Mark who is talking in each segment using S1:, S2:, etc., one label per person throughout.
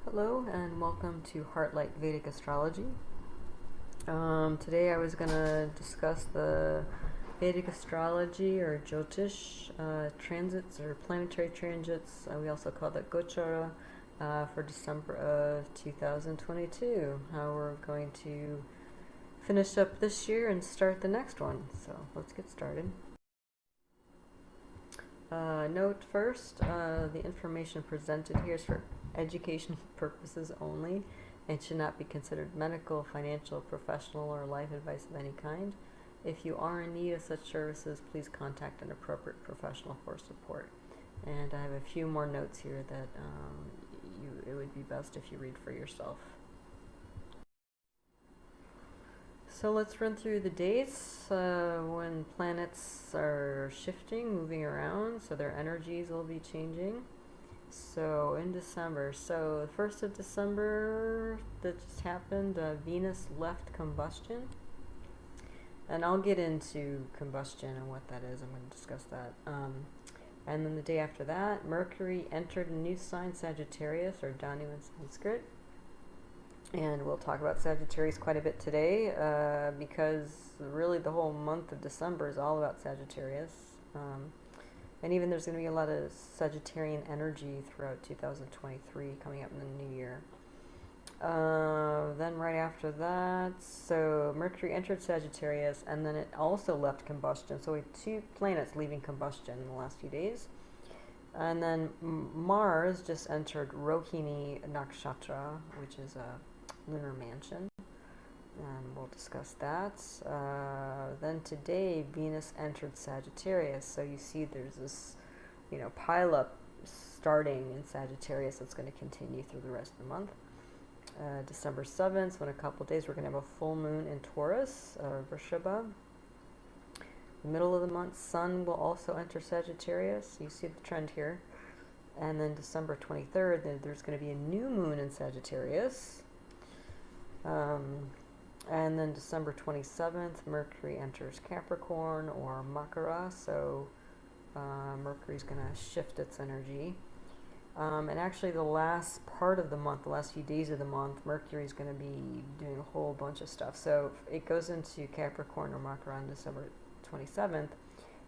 S1: Hello and welcome to Heartlight Vedic Astrology. Today I was going to discuss the Vedic Astrology or Jyotish transits or planetary transits. We also call that Gochara for December of 2022. How we're going to finish up this year and start the next one. So let's get started. Note first, the information presented here is for educational purposes only and should not be considered medical, financial, professional, or life advice of any kind. If you are in need of such services, please contact an appropriate professional for support. And I have a few more notes here that it would be best if you read for yourself. So let's run through the dates when planets are shifting, moving around, so their energies will be changing. So in December, the 1st of December that just happened, Venus left combustion. And I'll get into combustion and what that is. I'm going to discuss that. And then the day after that, Mercury entered a new sign, Sagittarius, or Dhanu in Sanskrit. And we'll talk about Sagittarius quite a bit today because really the whole month of December is all about Sagittarius. And even there's going to be a lot of Sagittarian energy throughout 2023 coming up in the new year. Then right after that, so Mercury entered Sagittarius and then it also left combustion. So we have two planets leaving combustion in the last few days. And then Mars just entered Rohini nakshatra, which is a lunar mansion. And we'll discuss that. Then today, Venus entered Sagittarius. So you see there's this, pile-up starting in Sagittarius that's going to continue through the rest of the month. December 7th, so in a couple of days, we're going to have a full moon in Taurus, Vrishabha. The middle of the month, Sun will also enter Sagittarius. You see the trend here. And then December 23rd, there's going to be a new moon in Sagittarius. And then December 27th, Mercury enters Capricorn or Makara, so Mercury's going to shift its energy. And actually the last part of the month, the last few days of the month, Mercury's going to be doing a whole bunch of stuff. So it goes into Capricorn or Makara on December 27th,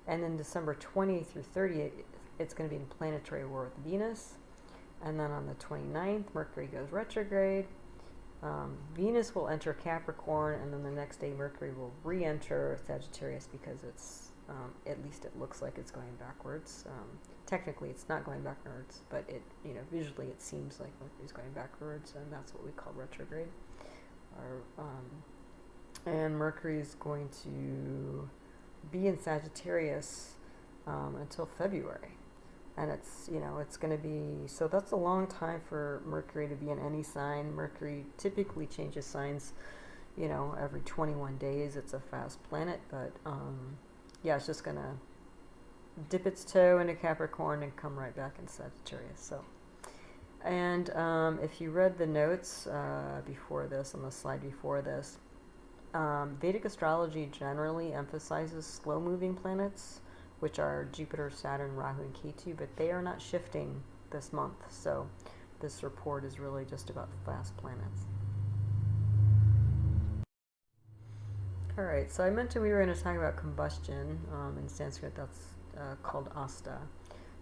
S1: and then December 20th through 30th, it's going to be in planetary war with Venus. And then on the 29th, Mercury goes retrograde. Venus will enter Capricorn, and then the next day Mercury will re-enter Sagittarius because it's, at least it looks like it's going backwards. Technically it's not going backwards, but visually it seems like Mercury's going backwards, and that's what we call retrograde. And Mercury's going to be in Sagittarius until February. And it's going to be, so that's a long time for Mercury to be in any sign. Mercury typically changes signs, every 21 days. It's a fast planet, but it's just going to dip its toe into Capricorn and come right back in Sagittarius. So, and if you read the notes before this, on the slide before this, Vedic astrology generally emphasizes slow-moving planets, which are Jupiter, Saturn, Rahu, and Ketu, but they are not shifting this month. So this report is really just about fast planets. All right, so I mentioned we were going to talk about combustion. In Sanskrit, that's called asta.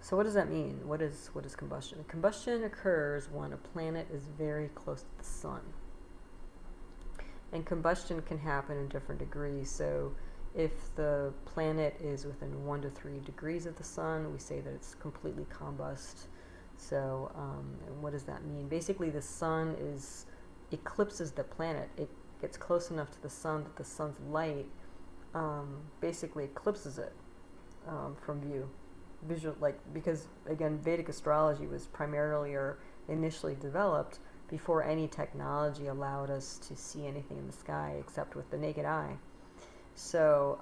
S1: So what does that mean? What is combustion? Combustion occurs when a planet is very close to the sun. And combustion can happen in different degrees. So if the planet is within 1 to 3 degrees of the sun, we say that it's completely combust. So, and what does that mean? Basically, the sun eclipses the planet. It gets close enough to the sun that the sun's light basically eclipses it from view. Because again, Vedic astrology was primarily or initially developed before any technology allowed us to see anything in the sky except with the naked eye. So,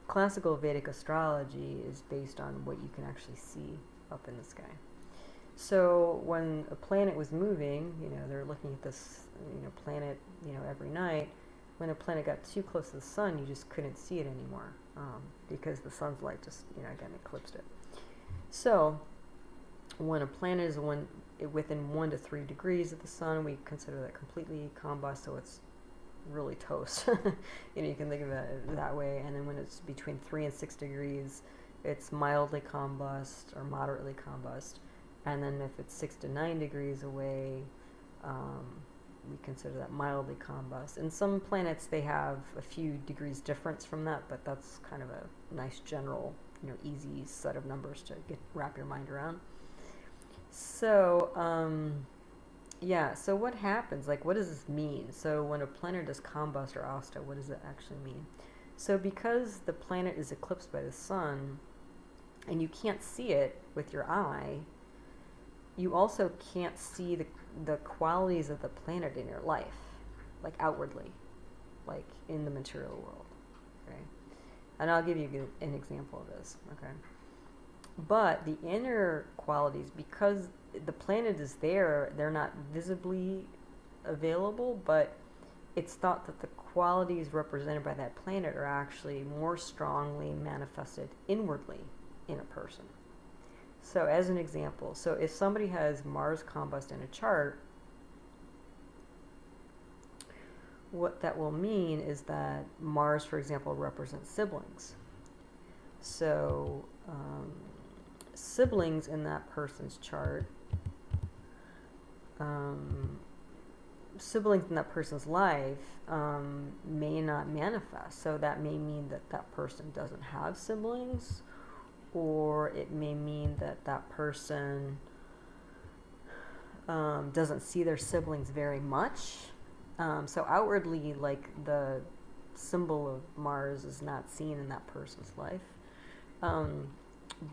S1: classical Vedic astrology is based on what you can actually see up in the sky. So, when a planet was moving, they're looking at this, planet, every night. When a planet got too close to the sun, you just couldn't see it anymore because the sun's light just, again, eclipsed it. So, when a planet within 1 to 3 degrees of the sun, we consider that completely combust, so it's really toast. You can think of it that way. And then when it's between 3 and 6 degrees, it's mildly combust or moderately combust. And then if it's 6 to 9 degrees away, we consider that mildly combust. And some planets, they have a few degrees difference from that, but that's kind of a nice general, easy set of numbers to wrap your mind around. So, so what happens? What does this mean? So when a planet is combust or asta, what does it actually mean? So because the planet is eclipsed by the sun, and you can't see it with your eye, you also can't see the qualities of the planet in your life, outwardly, in the material world, okay? And I'll give you an example of this, okay? But the inner qualities, because the planet is there, they're not visibly available, but it's thought that the qualities represented by that planet are actually more strongly manifested inwardly in a person. So as an example, so if somebody has Mars combust in a chart, what that will mean is that Mars, for example, represents siblings. So siblings in that person's chart, siblings in that person's life may not manifest. So that may mean that that person doesn't have siblings, or it may mean that that person doesn't see their siblings very much. So outwardly, the symbol of Mars is not seen in that person's life.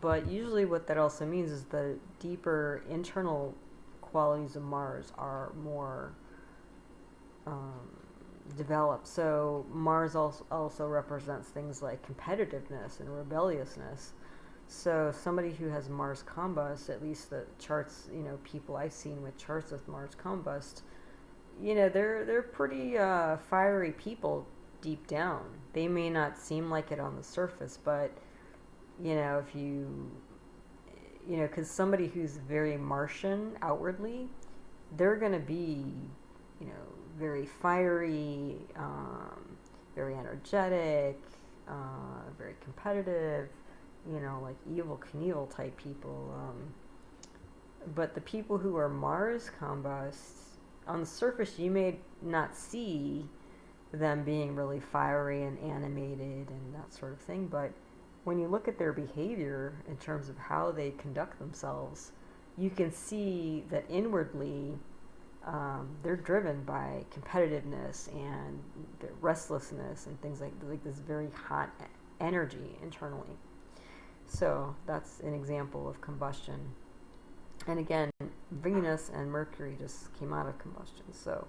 S1: But usually what that also means is the deeper internal qualities of Mars are more developed. So Mars also represents things like competitiveness and rebelliousness. So somebody who has Mars combust, at least the charts, people I've seen with charts with Mars combust, they're pretty fiery people deep down. They may not seem like it on the surface, but if because somebody who's very Martian outwardly, they're going to be, very fiery, very energetic, very competitive, Evel Knievel type people. But the people who are Mars combust, on the surface, you may not see them being really fiery and animated and that sort of thing, but when you look at their behavior in terms of how they conduct themselves, you can see that inwardly they're driven by competitiveness and restlessness and things like this very hot energy internally. So that's an example of combustion. And again, Venus and Mercury just came out of combustion. So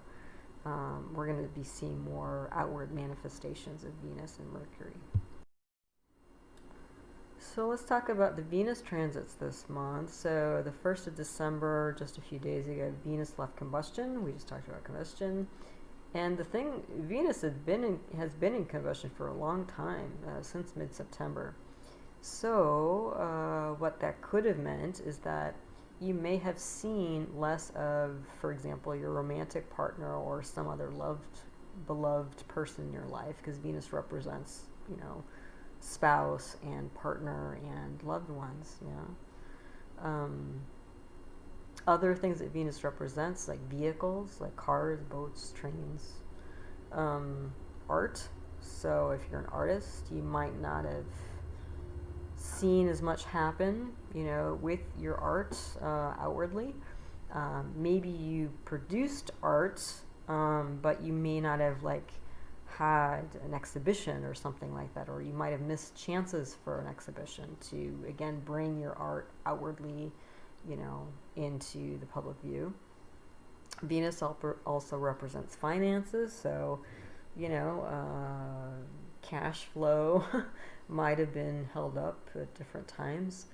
S1: we're going to be seeing more outward manifestations of Venus and Mercury. So let's talk about the Venus transits this month. So the 1st of December, just a few days ago, Venus left combustion. We just talked about combustion. And the thing, Venus has been in combustion for a long time, since mid-September. So what that could have meant is that you may have seen less of, for example, your romantic partner or some other beloved person in your life, because Venus represents, spouse and partner and loved ones. Other things that Venus represents, like vehicles, like cars, boats, trains, art. So if you're an artist, you might not have seen as much happen, with your art outwardly. Maybe you produced art, but you may not have had an exhibition or something like that, or you might have missed chances for an exhibition to again bring your art outwardly, into the public view. Venus also represents finances, so cash flow might have been held up at different times.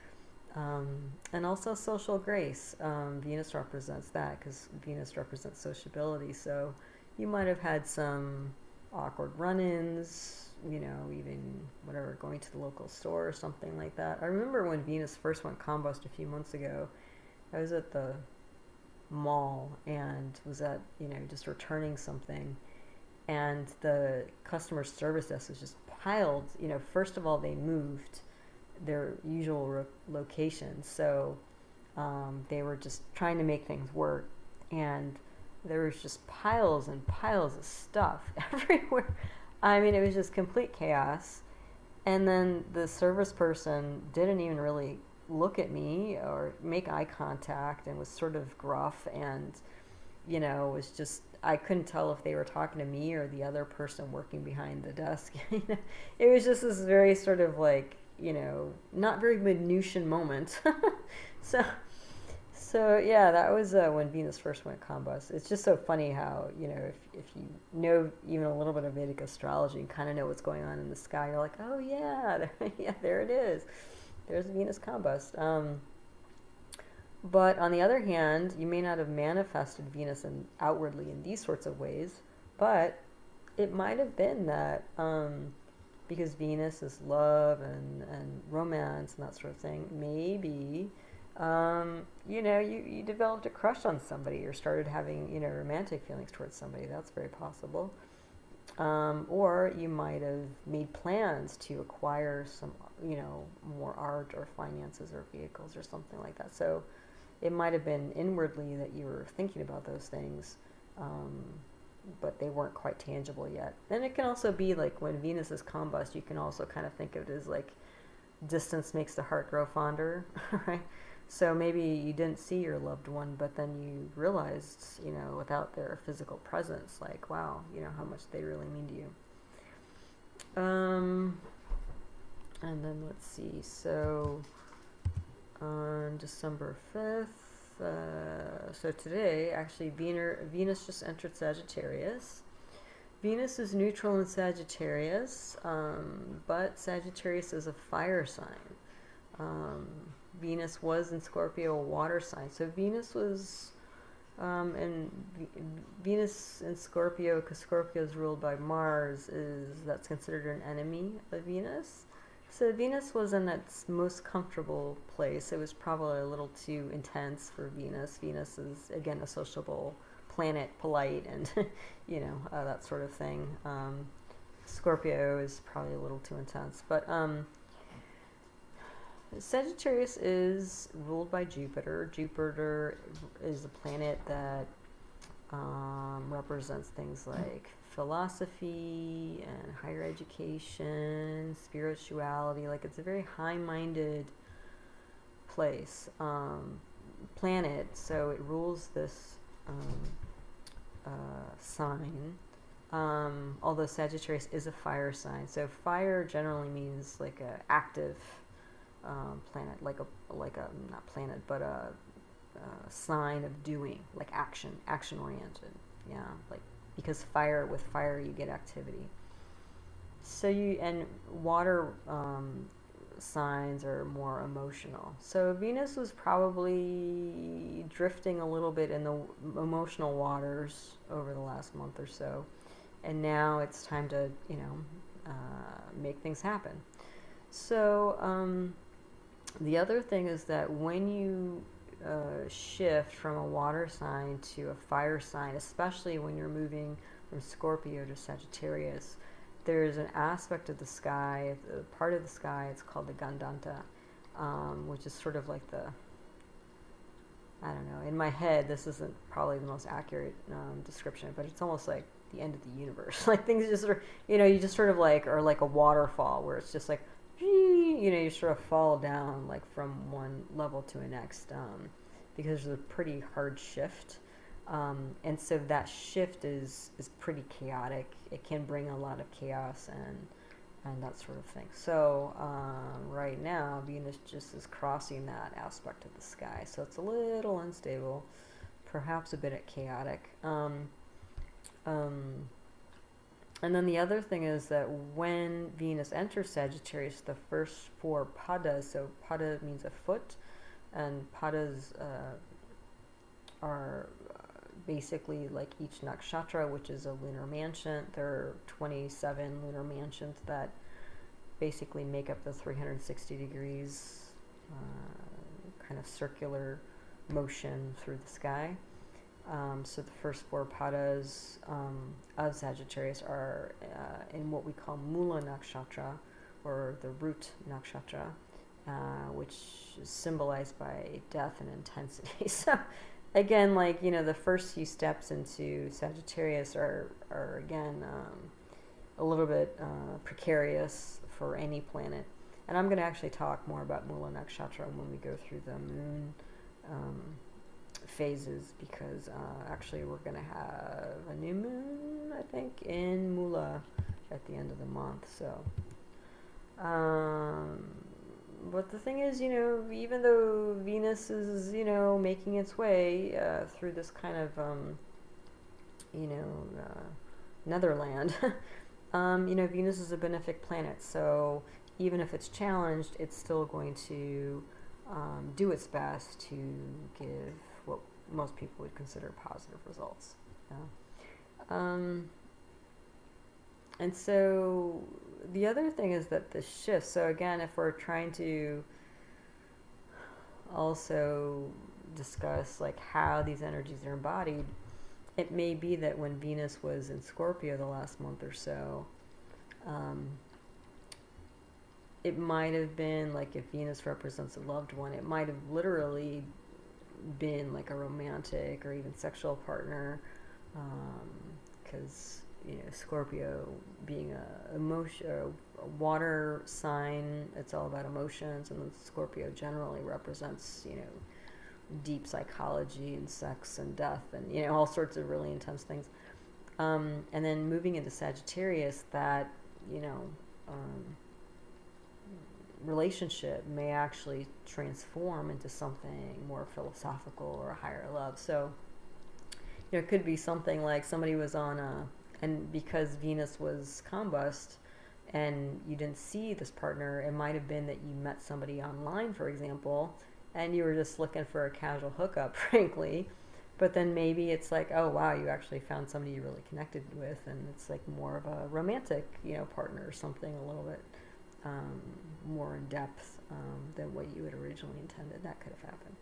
S1: And also social grace. Venus represents that because Venus represents sociability. So you might have had some awkward run-ins, even whatever, going to the local store or something like that. I remember when Venus first went combust a few months ago. I was at the mall and was at, just returning something. And the customer service desk was just piled. First of all, they moved their usual location. So they were just trying to make things work. And there was just piles and piles of stuff everywhere. I mean, it was just complete chaos. And then the service person didn't even really look at me or make eye contact and was sort of gruff and, was just, I couldn't tell if they were talking to me or the other person working behind the desk. It was just this very sort of like, not very minutiae moment. So yeah, that was when Venus first went combust. It's just so funny how, if you know even a little bit of Vedic astrology and kind of know what's going on in the sky, you're like, oh yeah, yeah, there it is. There's Venus combust. But on the other hand, you may not have manifested Venus outwardly in these sorts of ways, but it might have been that because Venus is love and romance and that sort of thing, maybe you developed a crush on somebody or started having, romantic feelings towards somebody. That's very possible. Or you might have made plans to acquire some, more art or finances or vehicles or something like that. So it might have been inwardly that you were thinking about those things, but they weren't quite tangible yet. And it can also be like when Venus is combust, you can also kind of think of it as like distance makes the heart grow fonder, right? So maybe you didn't see your loved one, but then you realized, without their physical presence, like, wow, how much they really mean to you. And then let's see, so on December 5th, so today, actually, Venus just entered Sagittarius. Venus is neutral in Sagittarius, but Sagittarius is a fire sign. Venus was in Scorpio, a water sign. So Venus was, Venus in Scorpio, because Scorpio is ruled by Mars, that's considered an enemy of Venus. So Venus was in its most comfortable place. It was probably a little too intense for Venus. Venus is, again, a sociable planet, polite, and, that sort of thing. Scorpio is probably a little too intense. But Sagittarius is ruled by Jupiter. Jupiter is a planet that represents things like philosophy and higher education, spirituality. Like, it's a very high-minded planet. So it rules this sign. Although Sagittarius is a fire sign, so fire generally means like a active planet, like a not planet, but a sign of doing, like action oriented. Yeah, like, because with fire you get activity. So and water signs are more emotional. So Venus was probably drifting a little bit in the emotional waters over the last month or so, and now it's time to make things happen. So the other thing is that when you shift from a water sign to a fire sign, especially when you're moving from Scorpio to Sagittarius, there's an aspect of the sky, part of the sky, it's called the Gandanta, which is sort of like I don't know, in my head, this isn't probably the most accurate description, but it's almost like the end of the universe. Like, things just sort of, you just sort of like, or like a waterfall where it's just like, you sort of fall down like from one level to the next, because there's a pretty hard shift. And so that shift is pretty chaotic. It can bring a lot of chaos and that sort of thing. So right now, Venus just is crossing that aspect of the sky. So it's a little unstable, perhaps a bit chaotic. And then the other thing is that when Venus enters Sagittarius, the first 4 padas, so pada means a foot, and padas are basically like each nakshatra, which is a lunar mansion. There are 27 lunar mansions that basically make up the 360 degrees kind of circular motion through the sky. So the first four padas of Sagittarius are in what we call Mula nakshatra, or the root nakshatra, which is symbolized by death and intensity. So again, like, the first few steps into Sagittarius are again, a little bit precarious for any planet. And I'm going to actually talk more about Mula nakshatra when we go through the moon phases, because actually we're going to have a new moon, I think, in Mula at the end of the month. So, but the thing is, even though Venus is, making its way through this kind of, netherland, Venus is a benefic planet. So even if it's challenged, it's still going to do its best to give what most people would consider positive results. And so the other thing is that the shift, so again, if we're trying to also discuss like how these energies are embodied, it may be that when Venus was in Scorpio the last month or so, it might have been like, if Venus represents a loved one, it might have literally been like a romantic or even sexual partner, because Scorpio being a water sign, it's all about emotions, and then Scorpio generally represents deep psychology and sex and death and all sorts of really intense things. And then moving into Sagittarius, that relationship may actually transform into something more philosophical or a higher love. So it could be something like somebody was on and because Venus was combust and you didn't see this partner, it might have been that you met somebody online, for example, and you were just looking for a casual hookup, frankly. But then maybe it's like, oh wow, you actually found somebody you really connected with, and it's like more of a romantic, partner or something a little bit more in depth than what you had originally intended. That could have happened.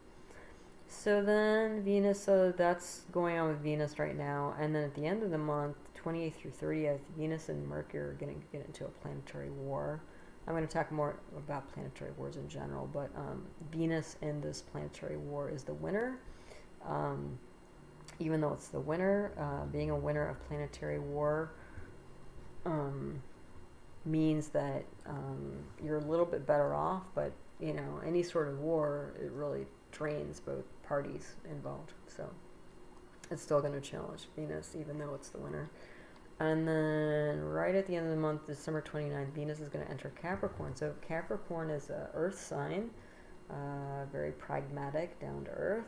S1: So then Venus, so that's going on with Venus right now. And then at the end of the month, 28th through 30th, Venus and Mercury are going to get into a planetary war. I'm going to talk more about planetary wars in general, but Venus in this planetary war is the winner. Even though it's the winner, being a winner of planetary war means that you're a little bit better off, but any sort of war, it really drains both parties involved. So it's still going to challenge Venus, even though it's the winner. And then right at the end of the month, December 29th, Venus is going to enter Capricorn. So Capricorn is an earth sign, very pragmatic, down to earth.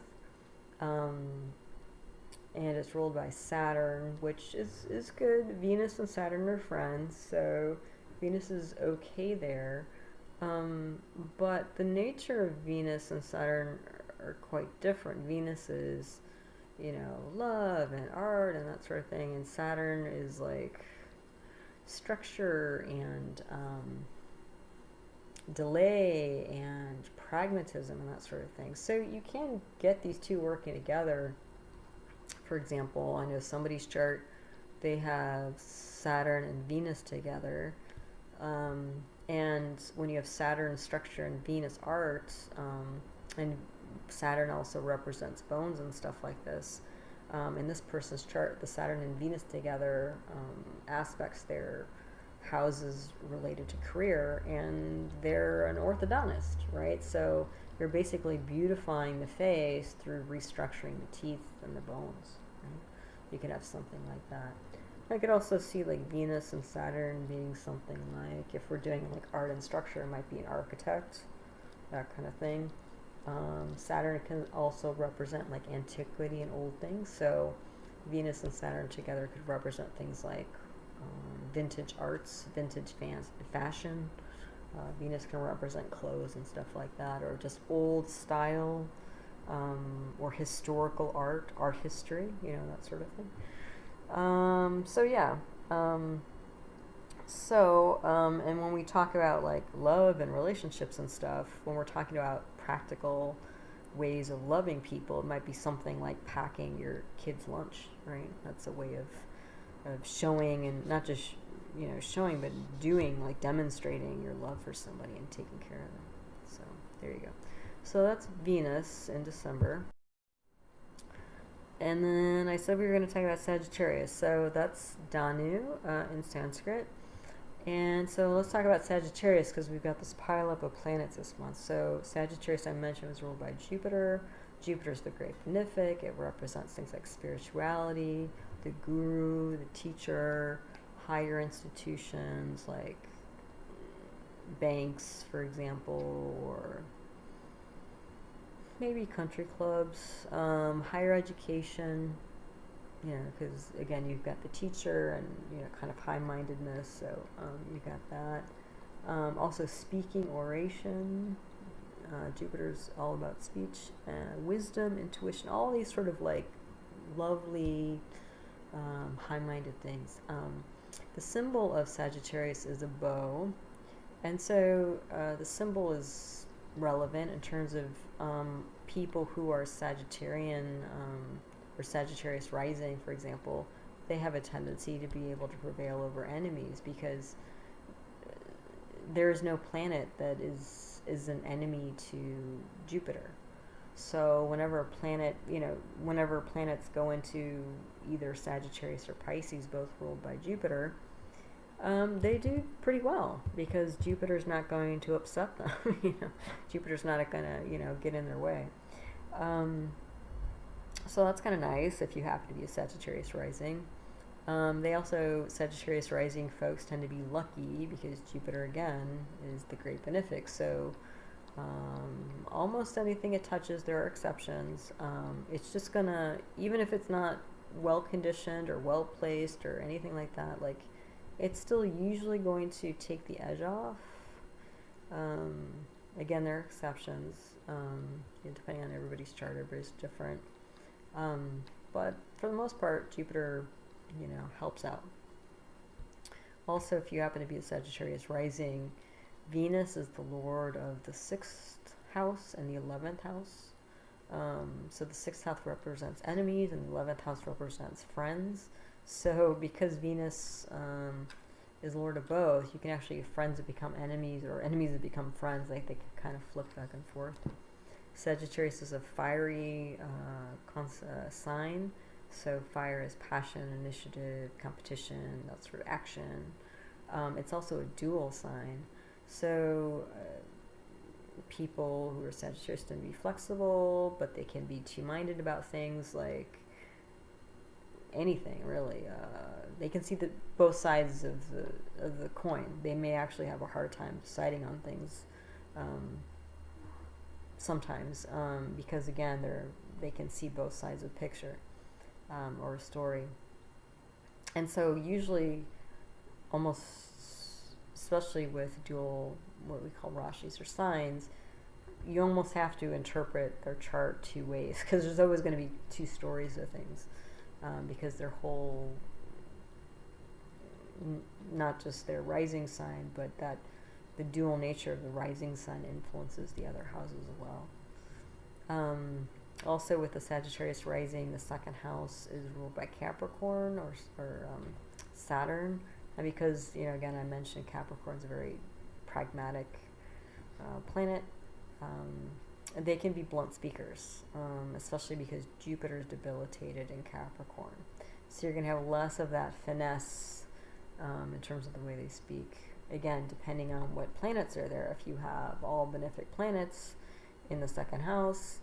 S1: And it's ruled by Saturn, which is good. Venus and Saturn are friends, so Venus is okay there. But the nature of Venus and Saturn are quite different. Venus is, love and art and that sort of thing, and Saturn is like structure and delay and pragmatism and that sort of thing. So you can get these two working together. For example, I know somebody's chart, they have Saturn and Venus together. And when you have Saturn structure and Venus art, and Saturn also represents bones and stuff like this, in this person's chart, the Saturn and Venus together aspects their houses related to career, and they're an orthodontist, right? So you're basically beautifying the face through restructuring the teeth and the bones, right? You could have something like that. I could also see like Venus and Saturn being something like, if we're doing like art and structure, it might be an architect, that kind of thing. Saturn can also represent like antiquity and old things. So Venus and Saturn together could represent things like vintage arts, vintage fashion. Venus can represent clothes and stuff like that, or just old style, or historical art history, that sort of thing. And when we talk about like love and relationships and stuff, when we're talking about practical ways of loving people. It might be something like packing your kid's lunch, right? That's a way of showing, and not just showing, but doing, like demonstrating your love for somebody and taking care of them. So there you go. So that's Venus in December. And then I said we were going to talk about Sagittarius. So that's Dhanu in Sanskrit. And so let's talk about Sagittarius, because we've got this pile up of planets this month. So Sagittarius, I mentioned, was ruled by Jupiter. Jupiter's the great benefic. It represents things like spirituality, the guru, the teacher, higher institutions like banks, for example, or maybe country clubs, higher education, because again, you've got the teacher and, kind of high-mindedness, so you got that. Also speaking, oration, Jupiter's all about speech, wisdom, intuition, all these sort of like lovely, high-minded things. The symbol of Sagittarius is a bow, and so the symbol is relevant in terms of people who are Sagittarian or Sagittarius rising, for example. They have a tendency to be able to prevail over enemies, because there is no planet that is an enemy to Jupiter. So whenever planets go into either Sagittarius or Pisces, both ruled by Jupiter, they do pretty well, because Jupiter's not going to upset them. Jupiter's not going to, get in their way. So that's kind of nice if you happen to be a Sagittarius rising. Sagittarius rising folks tend to be lucky, because Jupiter, again, is the great benefic. So almost anything it touches, there are exceptions. It's just going to, even if it's not well conditioned or well placed or anything like that, like, it's still usually going to take the edge off. Again, there are exceptions, depending on everybody's chart. Everybody's different. But for the most part, Jupiter, helps out. Also, if you happen to be a Sagittarius rising, Venus is the lord of the 6th house and the 11th house. So the 6th house represents enemies, and the 11th house represents friends. So because Venus is lord of both, you can actually have friends that become enemies, or enemies that become friends. Like, they can kind of flip back and forth. Sagittarius is a fiery sign. So fire is passion, initiative, competition, that sort of action. It's also a dual sign. So people who are Sagittarius tend to be flexible, but they can be too-minded about things, like anything really. They can see both sides of the coin. They may actually have a hard time deciding on things sometimes, because again, they can see both sides of the picture, or a story. And so usually, almost especially with dual, what we call rashis or signs, you almost have to interpret their chart two ways, because there's always going to be two stories of things, because their whole, not just their rising sign, but that the dual nature of the rising sign influences the other houses as well. Also, with the Sagittarius rising, the 2nd house is ruled by Capricorn or Saturn. And because, again, I mentioned Capricorn's a very pragmatic planet, they can be blunt speakers, especially because Jupiter is debilitated in Capricorn. So you're going to have less of that finesse in terms of the way they speak. Again, depending on what planets are there. If you have all benefic planets in the 2nd house,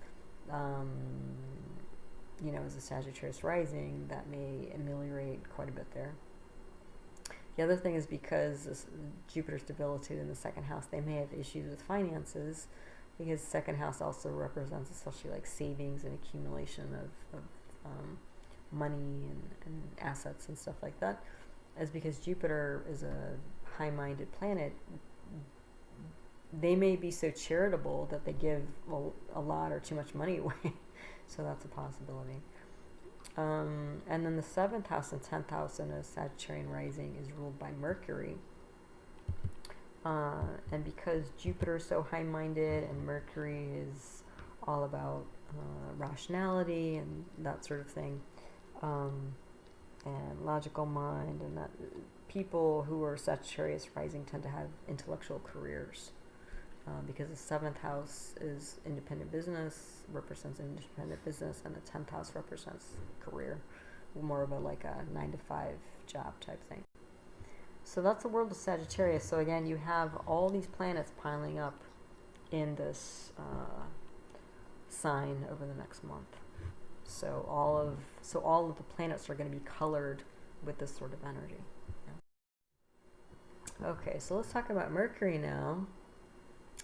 S1: as a Sagittarius rising, that may ameliorate quite a bit there. The other thing is, because Jupiter's debilitated in the 2nd house, they may have issues with finances, because 2nd house also represents especially like savings and accumulation of money and assets and stuff like that. As because Jupiter is a high-minded planet, they may be so charitable that they give a lot or too much money away. So that's a possibility. And then the 7th house and 10th house in a Sagittarian rising is ruled by Mercury. And because Jupiter is so high-minded and Mercury is all about rationality and that sort of thing, and logical mind, and that people who are Sagittarius rising tend to have intellectual careers, because the 7th house is independent business, represents independent business, and the 10th house represents career, more of a 9-to-5 job type thing. So that's the world of Sagittarius. So again, you have all these planets piling up in this sign over the next month. So all of the planets are going to be colored with this sort of energy. Yeah. Okay, so let's talk about Mercury now.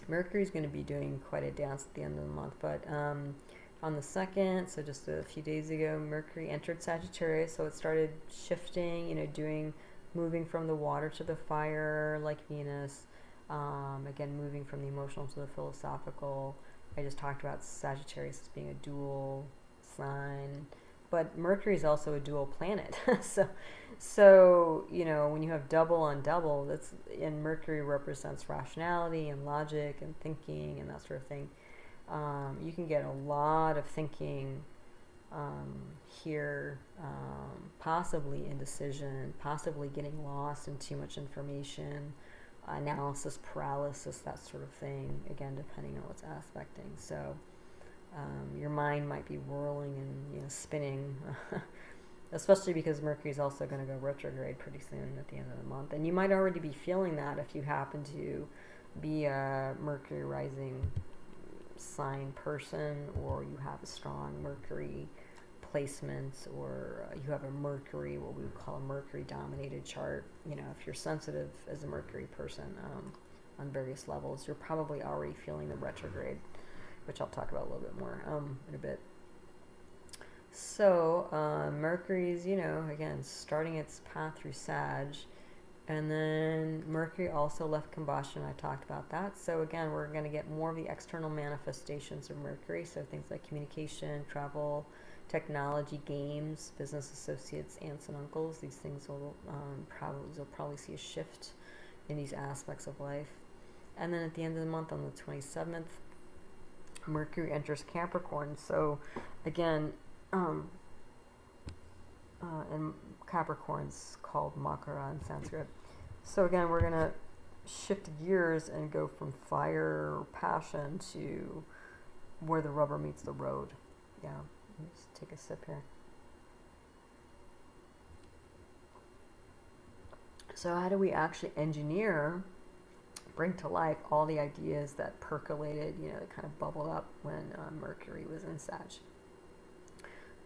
S1: Mercury's going to be doing quite a dance at the end of the month, but on the 2nd, so just a few days ago, Mercury entered Sagittarius, so it started shifting, moving from the water to the fire, like Venus. Again, moving from the emotional to the philosophical. I just talked about Sagittarius as being a dual sign, but Mercury is also a dual planet. so when you have double on double, and Mercury represents rationality and logic and thinking and that sort of thing. You can get a lot of thinking here, possibly indecision, possibly getting lost in too much information, analysis paralysis, that sort of thing, again, depending on what's aspecting. So your mind might be whirling and spinning, especially because Mercury is also going to go retrograde pretty soon at the end of the month. And you might already be feeling that if you happen to be a Mercury rising sign person, or you have a strong Mercury placement, or you have a Mercury, what we would call a Mercury dominated chart. If you're sensitive as a Mercury person on various levels, you're probably already feeling the retrograde, which I'll talk about a little bit more in a bit. So Mercury's, again, starting its path through Sag, and then Mercury also left combustion. I talked about that. So again, we're going to get more of the external manifestations of Mercury. So things like communication, travel, technology, games, business associates, aunts and uncles. These things you'll probably see a shift in these aspects of life. And then at the end of the month, on the 27th, Mercury enters Capricorn. So again, and Capricorn's called Makara in Sanskrit. So again, we're going to shift gears and go from fire, passion, to where the rubber meets the road. Yeah, let me just take a sip here. So how do we actually bring to life all the ideas that percolated, that kind of bubbled up when Mercury was in Sag?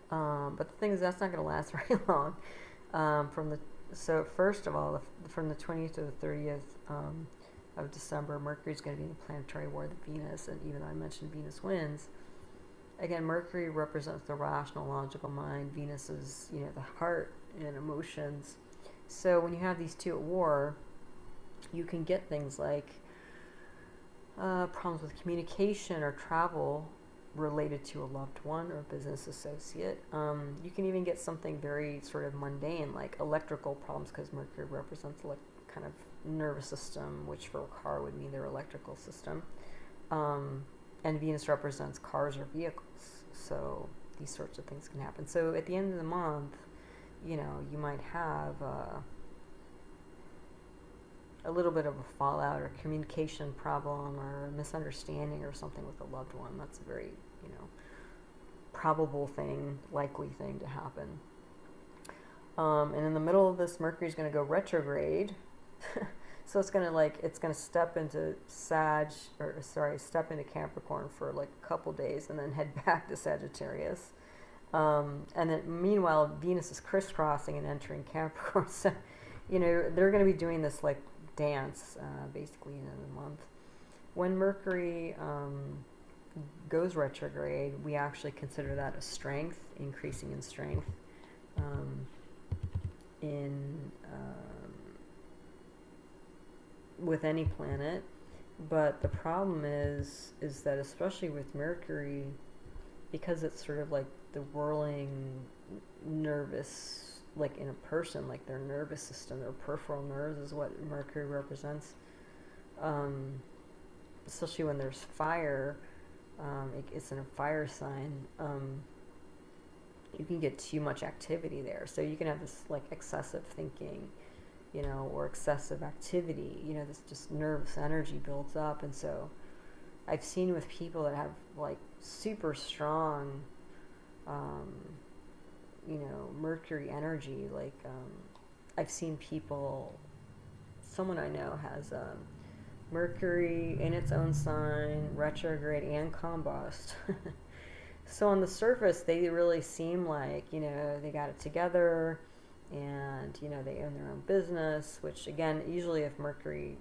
S1: But the thing is, that's not going to last very long. So first of all, from the 20th to the 30th of December, Mercury is going to be in the planetary war with Venus, and even though I mentioned Venus wins, again, Mercury represents the rational, logical mind. Venus is, the heart and emotions. So when you have these two at war, you can get things like problems with communication or travel related to a loved one or business associate. You can even get something very sort of mundane, like electrical problems, because Mercury represents kind of nervous system, which for a car would mean their electrical system. And Venus represents cars or vehicles. So these sorts of things can happen. So at the end of the month, you might have a little bit of a fallout or communication problem or a misunderstanding or something with a loved one. That's a very, probable thing, likely thing to happen. And in the middle of this, Mercury is going to go retrograde. So it's going to step into step into Capricorn for a couple days and then head back to Sagittarius. And then meanwhile, Venus is crisscrossing and entering Capricorn. So, they're going to be doing this dance basically in a month. When Mercury goes retrograde, we actually consider that a strength, increasing in strength with any planet. But the problem is that especially with Mercury, because it's sort of like the whirling nervous, in a person, their nervous system, their peripheral nerves is what Mercury represents. Especially when there's fire, it's in a fire sign, you can get too much activity there. So you can have this like excessive thinking, or excessive activity, this just nervous energy builds up. And so I've seen with people that have like super strong, Mercury energy, like I've seen someone I know has Mercury in its own sign, retrograde and combust. So on the surface, they really seem like, they got it together, and, they own their own business, which again, usually if Mercury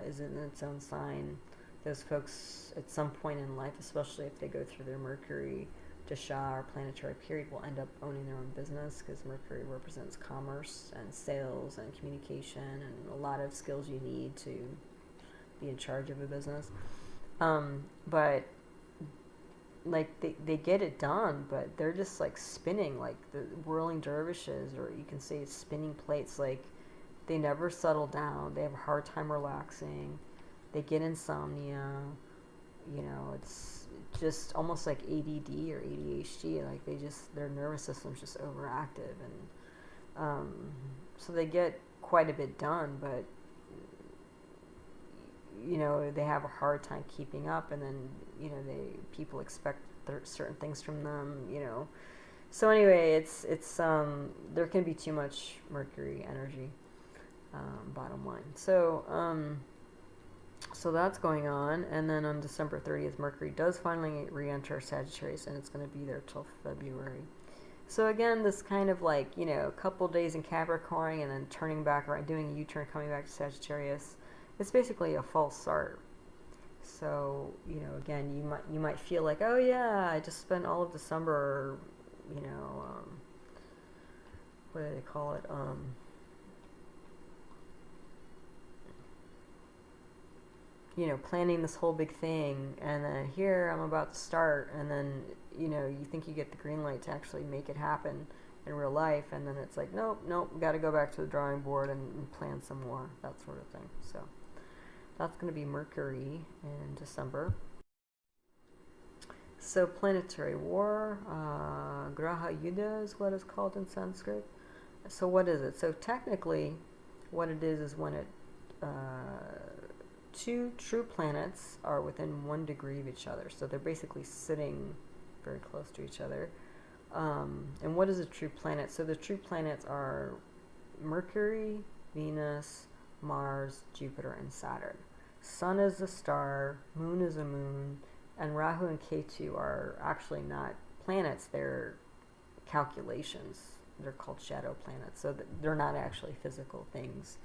S1: is in its own sign, those folks at some point in life, especially if they go through their Mercury Dasha or planetary period, will end up owning their own business, because Mercury represents commerce and sales and communication and a lot of skills you need to be in charge of a business. But like they get it done, but they're just like spinning like the whirling dervishes, or you can say spinning plates. Like they never settle down. They have a hard time relaxing. They get insomnia. It's just almost like ADD or ADHD. Like their nervous system's just overactive, and so they get quite a bit done, but they have a hard time keeping up, and then people expect certain things from them, so anyway, it's there can be too much Mercury energy, bottom line. So that's going on, and then on December 30th, Mercury does finally re-enter Sagittarius, and it's going to be there till February. So again, this kind of like, a couple days in Capricorn and then turning back around, doing a U-turn, coming back to Sagittarius. It's basically a false start. So, again, you might feel like, oh yeah, I just spent all of December, what do they call it? Planning this whole big thing, and then here I'm about to start, and then, you think you get the green light to actually make it happen in real life, and then it's like, nope, got to go back to the drawing board and plan some more, that sort of thing. So that's going to be Mercury in December. So planetary war, graha yuddha is what it's called in Sanskrit. So what is it? So technically, what it is when two true planets are within 1 degree of each other. So they're basically sitting very close to each other. And what is a true planet? So the true planets are Mercury, Venus, Mars, Jupiter, and Saturn. Sun is a star, Moon is a moon, and Rahu and Ketu are actually not planets, they're calculations. They're called shadow planets, so they're not actually physical things.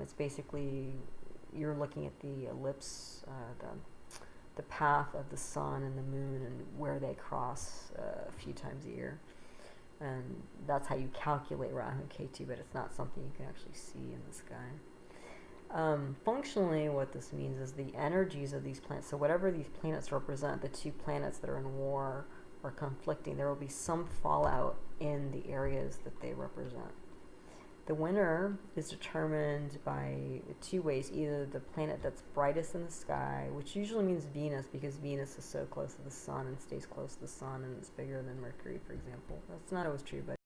S1: It's basically, you're looking at the ellipse, the path of the sun and the moon, and where they cross a few times a year. And that's how you calculate Rahu and Ketu, but it's not something you can actually see in the sky. Functionally, what this means is the energies of these planets, so whatever these planets represent, the two planets that are in war or conflicting, there will be some fallout in the areas that they represent. The winner is determined by 2 ways, either the planet that's brightest in the sky, which usually means Venus, because Venus is so close to the sun and stays close to the sun and it's bigger than Mercury, for example. That's not always true, but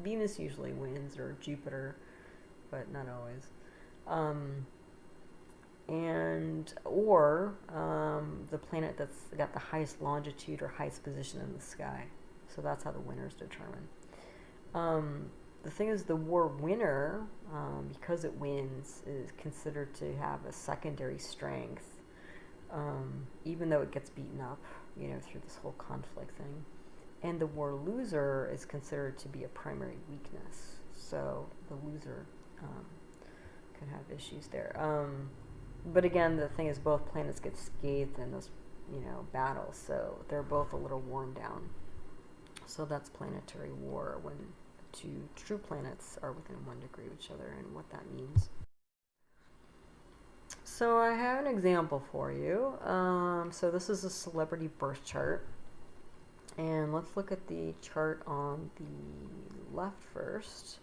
S1: Venus usually wins, or Jupiter, but not always. Or the planet that's got the highest longitude or highest position in the sky. So that's how the winner is determined. The thing is, the war winner, because it wins, is considered to have a secondary strength, even though it gets beaten up, through this whole conflict thing. And the war loser is considered to be a primary weakness. So the loser could have issues there. But again, the thing is, both planets get scathed in this, battle, so they're both a little worn down. So that's planetary war, when 2 true planets are within 1 degree of each other, and what that means. So I have an example for you. So this is a celebrity birth chart, and let's look at the chart on the left first.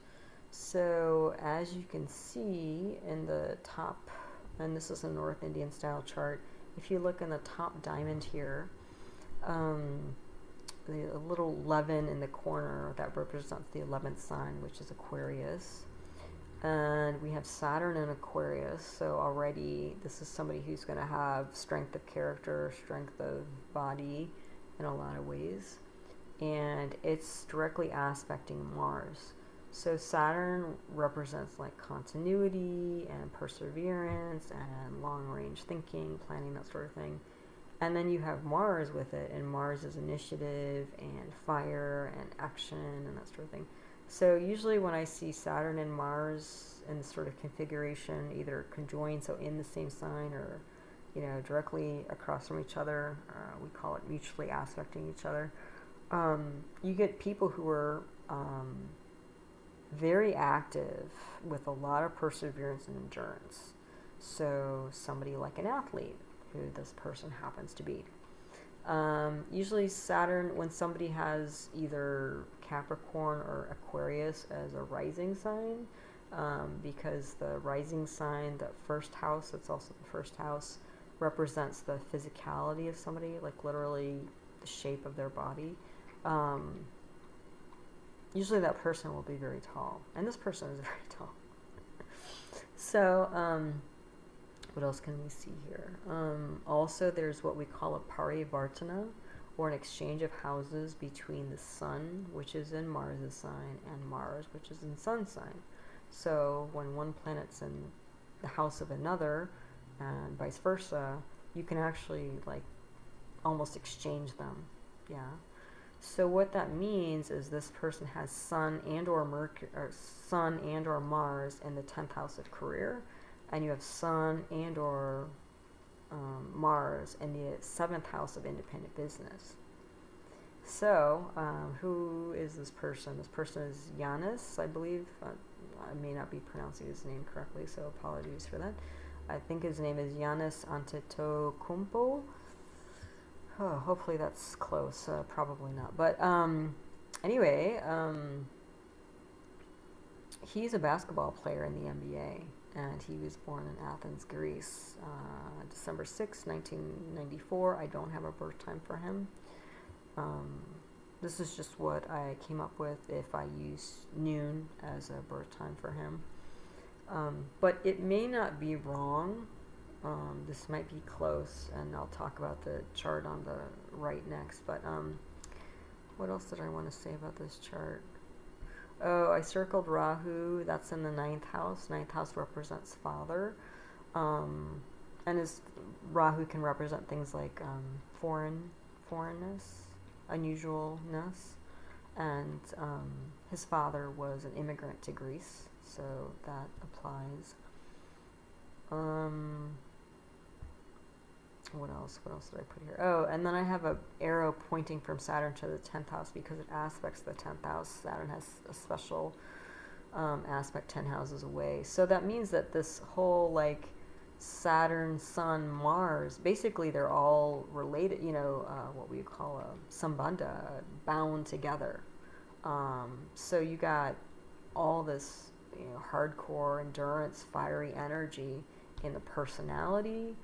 S1: So as you can see in the top, and this is a North Indian style chart, if you look in the top diamond here, the little 11 in the corner that represents the 11th sign, which is Aquarius. And we have Saturn in Aquarius, so already this is somebody who's going to have strength of character, strength of body in a lot of ways. And it's directly aspecting Mars. So Saturn represents like continuity and perseverance and long-range thinking, planning, that sort of thing. And then you have Mars with it, and Mars is initiative and fire and action and that sort of thing. So usually when I see Saturn and Mars in this sort of configuration, either conjoined, so in the same sign, or directly across from each other, we call it mutually aspecting each other. You get people who are very active with a lot of perseverance and endurance. So somebody like an athlete, who this person happens to be. Usually Saturn, when somebody has either Capricorn or Aquarius as a rising sign, because the rising sign, the first house, it's also the first house, represents the physicality of somebody, like literally the shape of their body. Usually that person will be very tall, and this person is very tall. So, what else can we see here? Also, there's what we call a parivartana, or an exchange of houses between the sun, which is in Mars' sign, and Mars, which is in Sun's sign. So when one planet's in the house of another, and vice versa, you can actually like almost exchange them. Yeah. So what that means is this person has Sun and or Mars in the 10th house of career, and you have Sun and or Mars in the 7th house of independent business. So, who is this person? This person is Giannis, I believe. I may not be pronouncing his name correctly, so apologies for that. I think his name is Giannis Antetokounmpo. Oh, hopefully that's close. Probably not. But anyway, he's a basketball player in the NBA, and he was born in Athens, Greece, December 6, 1994. I don't have a birth time for him. This is just what I came up with if I use noon as a birth time for him. But it may not be wrong. This might be close, and I'll talk about the chart on the right next. But what else did I want to say about this chart? Oh, I circled Rahu. That's in the 9th house. 9th house represents father. And his Rahu can represent things like foreignness, unusualness. And his father was an immigrant to Greece, so that applies. What else did I put here? Oh, and then I have a arrow pointing from Saturn to the 10th house because it aspects the 10th house. Saturn has a special aspect 10 houses away. So that means that this whole like Saturn, Sun, Mars, basically they're all related, what we call a sambandha, bound together. So you got all this hardcore endurance, fiery energy in the personality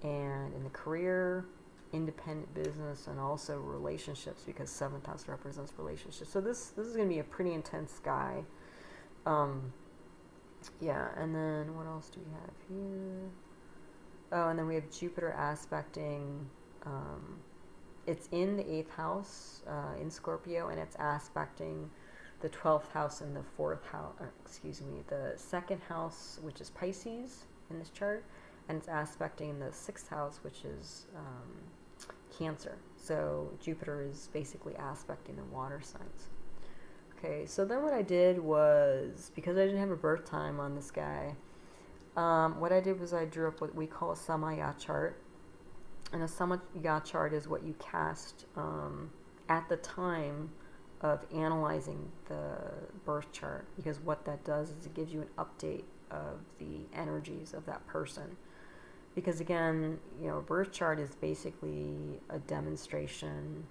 S1: and in the career, independent business, and also relationships, because 7th house represents relationships. So this is going to be a pretty intense guy. Yeah, and then what else do we have here? Oh, and then we have Jupiter aspecting, it's in the 8th house, in Scorpio, and it's aspecting the 12th house and the 4th house, the 2nd house, which is Pisces in this chart, and it's aspecting the 6th house, which is Cancer. So Jupiter is basically aspecting the water signs. Okay, so then what I did was, because I didn't have a birth time on this guy, what I did was I drew up what we call a samaya chart. And a samaya chart is what you cast at the time of analyzing the birth chart, because what that does is it gives you an update of the energies of that person. Because again, a birth chart is basically a demonstration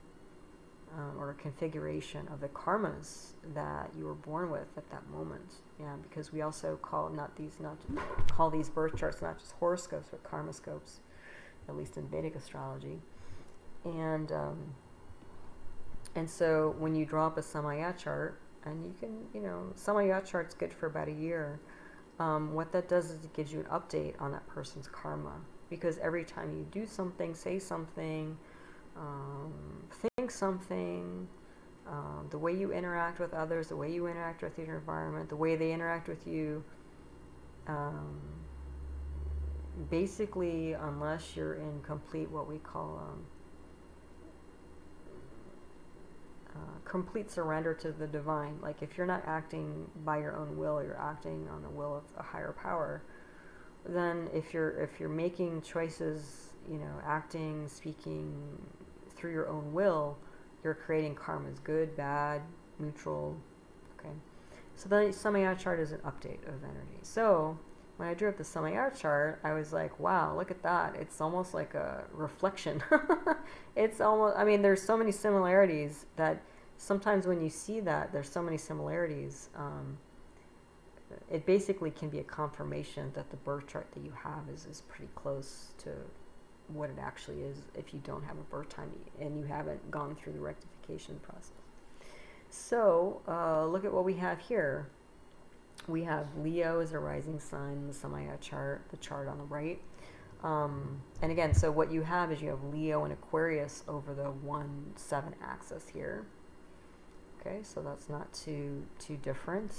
S1: or a configuration of the karmas that you were born with at that moment. Yeah, because we also call these birth charts not just horoscopes but karmascopes, at least in Vedic astrology. And so when you draw up a Samaya chart, and you can, Samaya chart's good for about a year. What that does is it gives you an update on that person's karma. Because every time you do something, say something, think something, the way you interact with others, the way you interact with your environment, the way they interact with you, basically, unless you're in complete what we call complete surrender to the divine, like if you're not acting by your own will, you're acting on the will of a higher power, then if you're making choices, acting, speaking through your own will, you're creating karmas, good, bad, neutral. Okay, so the Samaya chart is an update of energy. So when I drew up the Samaya chart, I was like, wow, look at that. It's almost like a reflection. It's almost, there's so many similarities that sometimes when you see that, there's so many similarities, it basically can be a confirmation that the birth chart that you have is pretty close to what it actually is if you don't have a birth time and you haven't gone through the rectification process. So look at what we have here. We have Leo as a rising sign in the Samaya chart, the chart on the right. And again, so what you have is you have Leo and Aquarius over the 1-7 axis here. Okay, so that's not too different.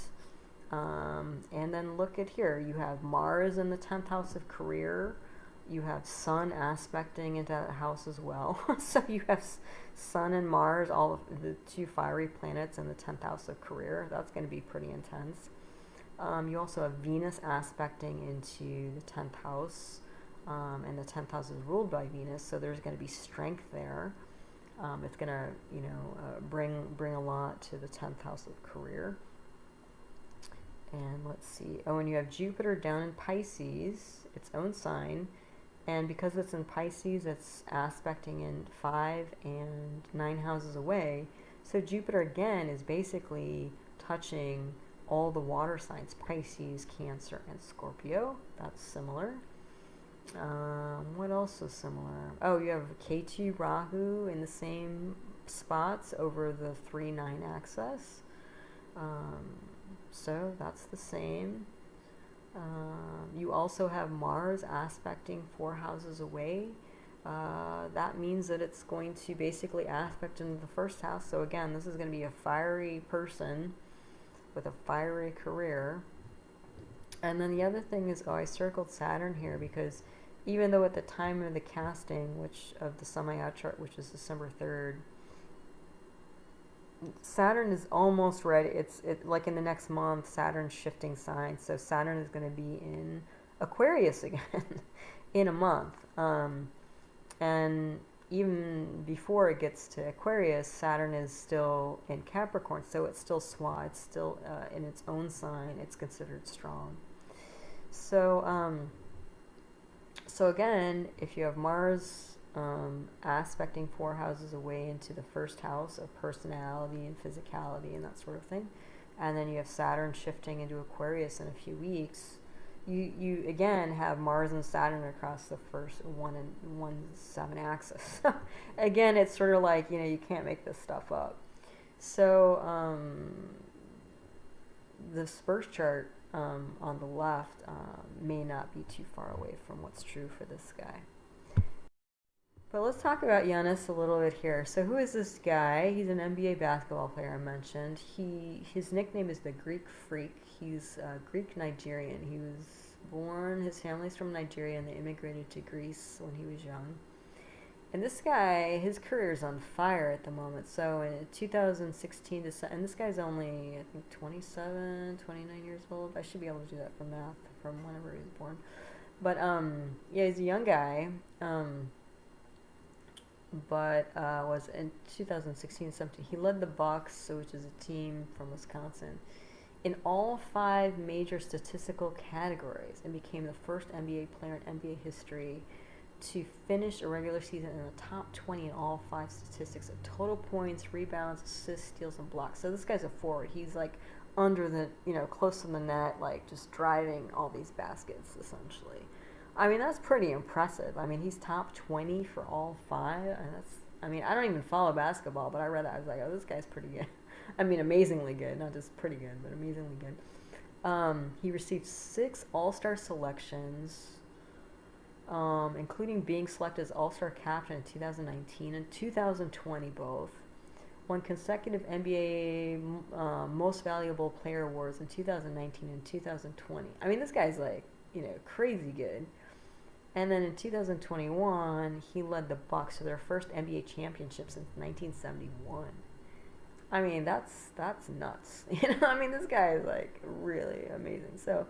S1: And then look at here. You have Mars in the 10th house of career. You have Sun aspecting into that house as well. So you have Sun and Mars, all of the two fiery planets in the 10th house of career. That's going to be pretty intense. You also have Venus aspecting into the 10th house, and the 10th house is ruled by Venus, so there's going to be strength there. It's going to, bring a lot to the 10th house of career. And let's see. Oh, and you have Jupiter down in Pisces, its own sign, and because it's in Pisces, it's aspecting in 5 and 9 houses away. So Jupiter again is basically touching all the water signs, Pisces, Cancer, and Scorpio. That's similar. What else is similar? Oh, you have Ketu, Rahu in the same spots over the 3-9 axis. So that's the same. You also have Mars aspecting 4 houses away. That means that it's going to basically aspect into the first house. So again, this is going to be a fiery person with a fiery career. And then the other thing is, I circled Saturn here because even though at the time of the casting, which of the Samaya chart, which is December 3rd, Saturn is almost ready. It's like in the next month, Saturn's shifting signs. So Saturn is going to be in Aquarius again in a month. And even before it gets to Aquarius, Saturn is still in Capricorn. So it's still SWA. It's still in its own sign. It's considered strong. So, so again, if you have Mars aspecting 4 houses away into the first house of personality and physicality and that sort of thing, and then you have Saturn shifting into Aquarius in a few weeks, you again have Mars and Saturn across the first 1-7 axis. Again, it's sort of like, you can't make this stuff up. So this birth chart on the left may not be too far away from what's true for this guy. But let's talk about Giannis a little bit here. So who is this guy? He's an NBA basketball player I mentioned. His nickname is the Greek Freak. He's Greek Nigerian. He was born, his family's from Nigeria, and they immigrated to Greece when he was young. And this guy, his career is on fire at the moment. So in 2016, and this guy's only, I think, 29 years old. I should be able to do that from math, from whenever he was born. But, yeah, he's a young guy. But was in 2016-17. He led the Bucks, which is a team from Wisconsin, in all 5 major statistical categories and became the first NBA player in NBA history to finish a regular season in the top 20 in all 5 statistics of total points, rebounds, assists, steals, and blocks. So this guy's a forward. He's like under the, close to the net, like just driving all these baskets essentially. I mean, that's pretty impressive. I mean, he's top 20 for all 5, and I mean, I don't even follow basketball, but I read that. I was like, oh, this guy's pretty good. I mean, amazingly good. Not just pretty good, but amazingly good. He received 6 All-Star selections, including being selected as All-Star captain in 2019 and 2020 both. Won consecutive NBA Most Valuable Player awards in 2019 and 2020. I mean, this guy's like, crazy good. And then in 2021, he led the Bucks to their first NBA championship since 1971. I mean, that's nuts. I mean, this guy is like really amazing. So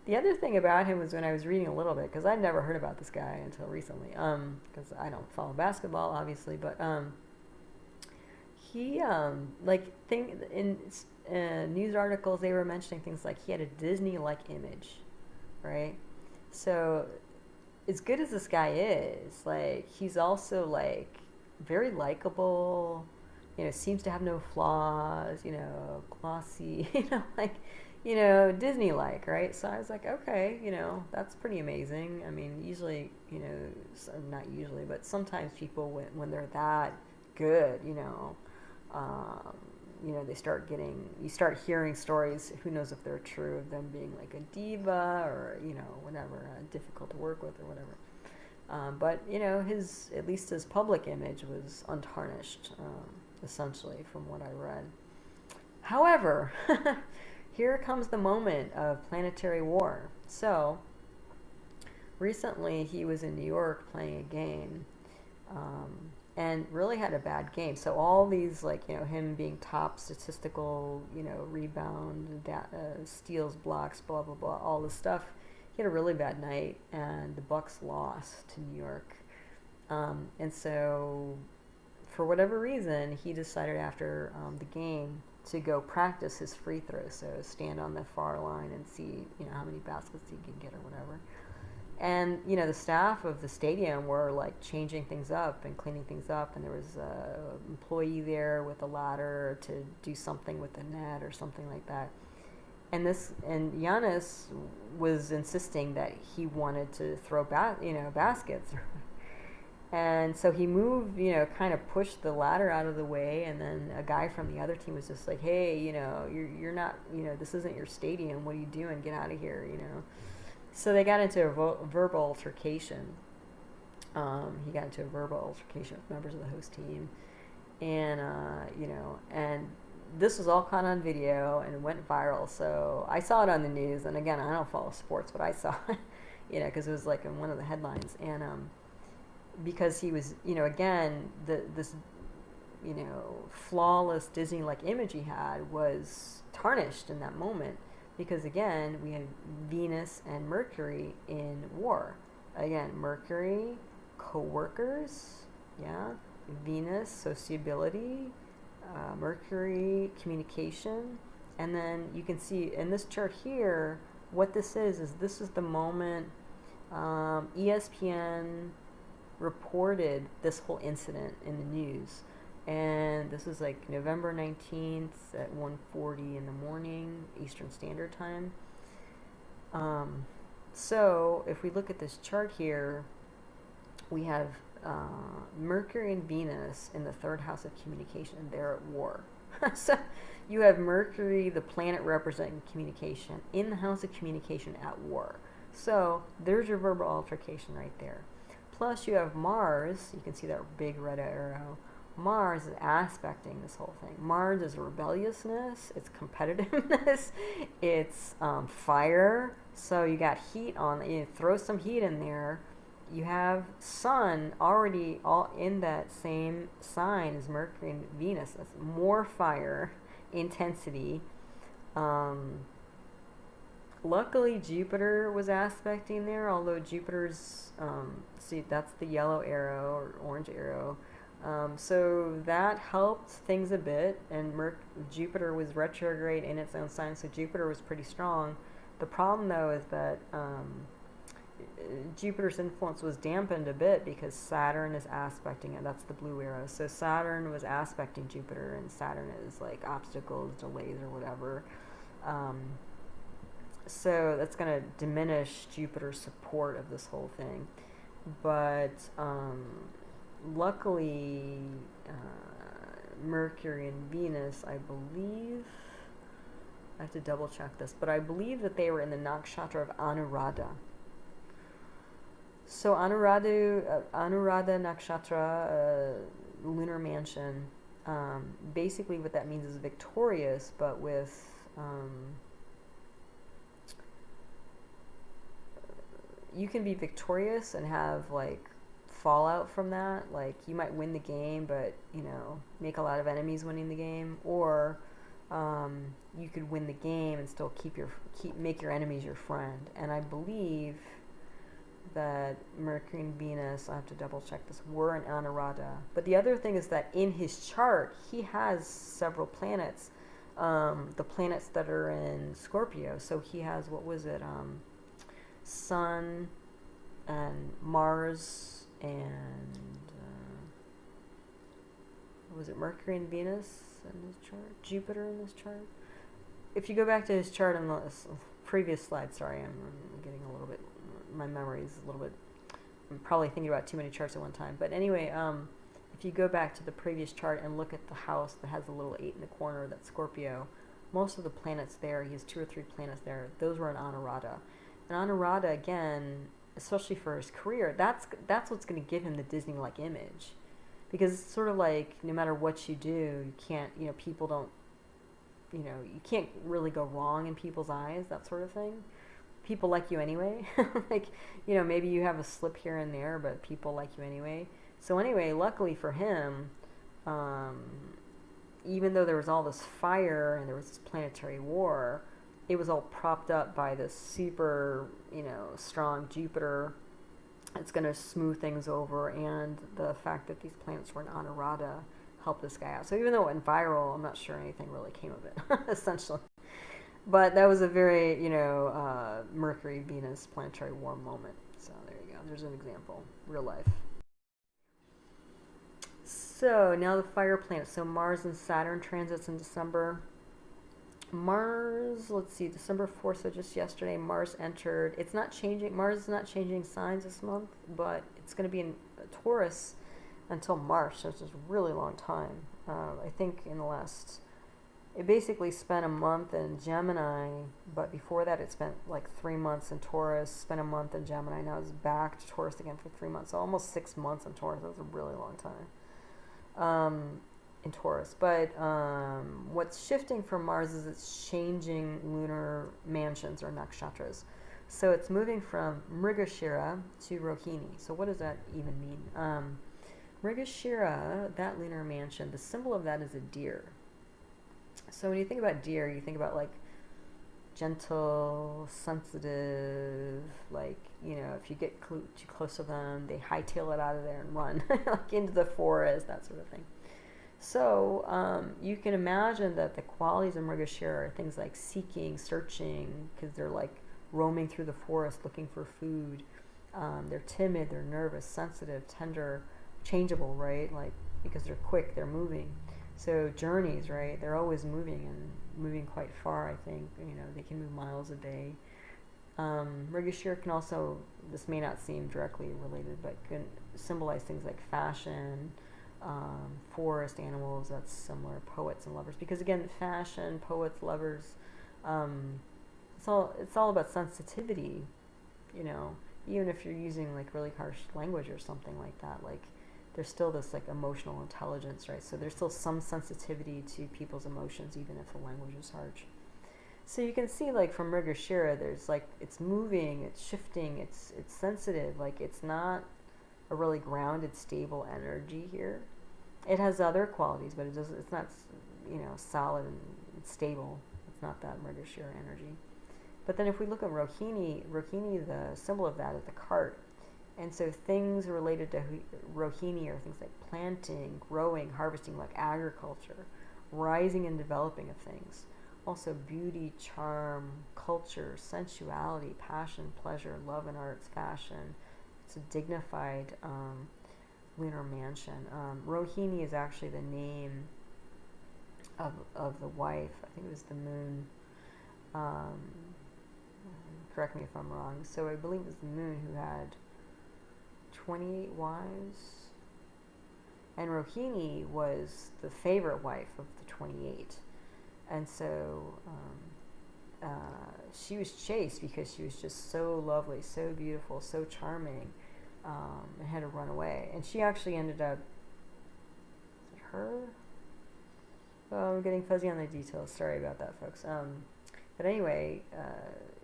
S1: the other thing about him was when I was reading a little bit, because I'd never heard about this guy until recently, because I don't follow basketball, obviously, but he in news articles they were mentioning things like he had a Disney-like image, right? So as good as this guy is, like, he's also like very likable, seems to have no flaws, glossy, Disney-like, right? So I was like, okay, that's pretty amazing. I mean, usually, not usually, but sometimes people, when they're that good, they you start hearing stories, who knows if they're true, of them being like a diva or, whatever, difficult to work with or whatever. But, at least his public image was untarnished, essentially, from what I read. However, here comes the moment of planetary war. So, recently he was in New York playing a game, and really had a bad game. So all these, him being top statistical, rebound, steals, blocks, blah, blah, blah, all this stuff, he had a really bad night, and the Bucks lost to New York. And so, for whatever reason, he decided after the game to go practice his free throws. So stand on the far line and see, how many baskets he can get or whatever. And, the staff of the stadium were, changing things up and cleaning things up. And there was an employee there with a ladder to do something with the net or something like that. And Giannis was insisting that he wanted to throw baskets. And so he moved, kind of pushed the ladder out of the way. And then a guy from the other team was just like, hey, you're not, this isn't your stadium. What are you doing? Get out of here, So they got into a verbal altercation. He got into a verbal altercation with members of the host team. And, and this was all caught on video and it went viral. So I saw it on the news. And again, I don't follow sports, but I saw it, because it was in one of the headlines. And because he was, again, this, flawless Disney-like image he had was tarnished in that moment. Because again, we had Venus and Mercury in war. Again, Mercury, co-workers, yeah. Venus, sociability. Mercury, communication. And then you can see in this chart here, what this is this is the moment ESPN reported this whole incident in the news. And this is November 19th at 1:40 in the morning, Eastern Standard Time. So if we look at this chart here, we have Mercury and Venus in the 3rd house of communication, and they're at war. So you have Mercury, the planet representing communication, in the house of communication at war. So there's your verbal altercation right there. Plus you have Mars, you can see that big red arrow. Mars is aspecting this whole thing. Mars is rebelliousness, it's competitiveness, it's fire. So you got heat on, throw some heat in there. You have Sun already all in that same sign as Mercury and Venus. That's more fire, intensity. Luckily, Jupiter was aspecting there, although Jupiter's, see, that's the yellow arrow or orange arrow. So that helped things a bit, and Jupiter was retrograde in its own sign, so Jupiter was pretty strong. The problem, though, is that Jupiter's influence was dampened a bit because Saturn is aspecting it. That's the blue arrow. So Saturn was aspecting Jupiter, and Saturn is obstacles, delays, or whatever. So that's going to diminish Jupiter's support of this whole thing. But luckily, Mercury and Venus, I believe, I have to double check this, but I believe that they were in the nakshatra of Anuradha. So Anuradha nakshatra, lunar mansion, basically what that means is victorious, but with you can be victorious and have like fallout from that. Like you might win the game, but make a lot of enemies winning the game, or you could win the game and still make your enemies your friend. And I believe that Mercury and Venus, I have to double check this, were in Anuradha. But the other thing is that in his chart, he has several planets, the planets that are in Scorpio. So he has, what was it, Sun and Mars and, what was it, Mercury and Venus in his chart? Jupiter in his chart? If you go back to his chart on the previous slide, sorry, I'm getting a little bit, my memory is a little bit, I'm probably thinking about too many charts at one time. But anyway, if you go back to the previous chart and look at the house that has a little 8 in the corner, that's Scorpio, most of the planets there, he has 2 or 3 planets there, those were in Anuradha. And Anuradha, again, especially for his career, that's what's going to give him the Disney-like image. Because it's sort of like, no matter what you do, you can't, people don't, you can't really go wrong in people's eyes, that sort of thing. People like you anyway. Like, maybe you have a slip here and there, but people like you anyway. So anyway, luckily for him, even though there was all this fire and there was this planetary war, it was all propped up by this super, strong Jupiter. It's going to smooth things over, and the fact that these planets were in Anuradha helped this guy out. So even though it went viral, I'm not sure anything really came of it, essentially. But that was a very, Mercury-Venus planetary war moment. So there you go. There's an example. Real life. So now the fire planets. So Mars and Saturn transits in December. Mars, let's see, December 4th, so just yesterday, Mars entered. It's not changing. Mars is not changing signs this month, but it's going to be in Taurus until March, so it's just a really long time. I think it basically spent a month in Gemini, but before that it spent like 3 months in Taurus, spent a month in Gemini, now it's back to Taurus again for 3 months, so almost 6 months in Taurus. That's a really long time in Taurus. But what's shifting for Mars is it's changing lunar mansions or nakshatras. So it's moving from Mrigashira to Rohini. So what does that even mean? Mrigashira, that lunar mansion, the symbol of that is a deer. So when you think about deer, you think about like gentle, sensitive, like, if you get too close to them, they hightail it out of there and run like into the forest, that sort of thing. So you can imagine that the qualities of Mrigashira are things like seeking, searching, because they're like roaming through the forest looking for food. They're timid, they're nervous, sensitive, tender, changeable, right? Like, because they're quick, they're moving. So journeys, right? They're always moving and moving quite far, I think. They can move miles a day. Mrigashira can also, this may not seem directly related, but can symbolize things like fashion, forest animals, that's similar, poets and lovers. Because again, fashion, poets, lovers, it's all about sensitivity, even if you're using like really harsh language or something like that, like there's still this like emotional intelligence, right? So there's still some sensitivity to people's emotions, even if the language is harsh. So you can see like from Mrigashira, there's like, it's moving, it's shifting, it's sensitive, like it's not a really grounded, stable energy here. It has other qualities, but it's not, solid and stable. It's not that Mrigashira energy. But then if we look at Rohini, the symbol of that is the cart. And so things related to Rohini are things like planting, growing, harvesting, like agriculture, rising and developing of things. Also beauty, charm, culture, sensuality, passion, pleasure, love and arts, fashion. It's a dignified lunar mansion. Rohini is actually the name of the wife. I think it was the moon. Correct me if I'm wrong. So I believe it was the moon who had 28 wives. And Rohini was the favorite wife of the 28. And so she was chased because she was just so lovely, so beautiful, so charming, and had to run away. And she actually ended up, is it her? Oh, I'm getting fuzzy on the details. Sorry about that, folks. But anyway,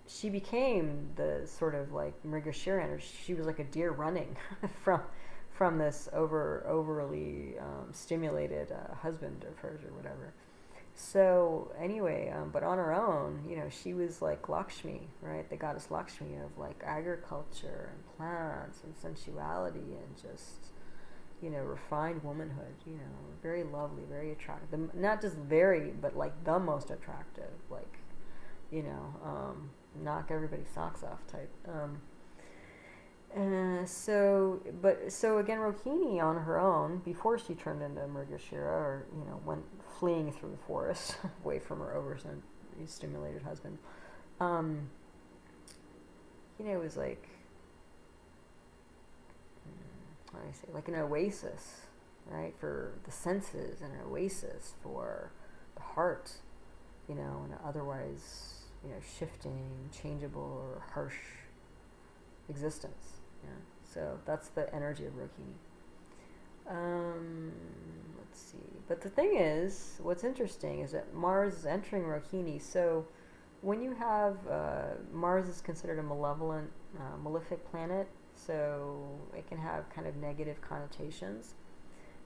S1: she became the sort of like Mrigashirsha, or she was like a deer running from this overly stimulated husband of hers or whatever. So anyway, but on her own, she was like Lakshmi, right? The goddess Lakshmi of like agriculture and plants and sensuality and just, refined womanhood, very lovely, very attractive. Not just very, but like the most attractive, like, knock everybody's socks off type. So again, Rohini on her own, before she turned into Mrigashirsha, or, went fleeing through the forest away from her overstimulated husband, it was like, how do I say, like an oasis, right, for the senses, and an oasis for the heart, in an otherwise, shifting, changeable, or harsh existence. Yeah. So that's the energy of Rohini. Let's see. But the thing is, what's interesting is that Mars is entering Rohini. So when you have Mars is considered a malevolent, malefic planet, so it can have kind of negative connotations.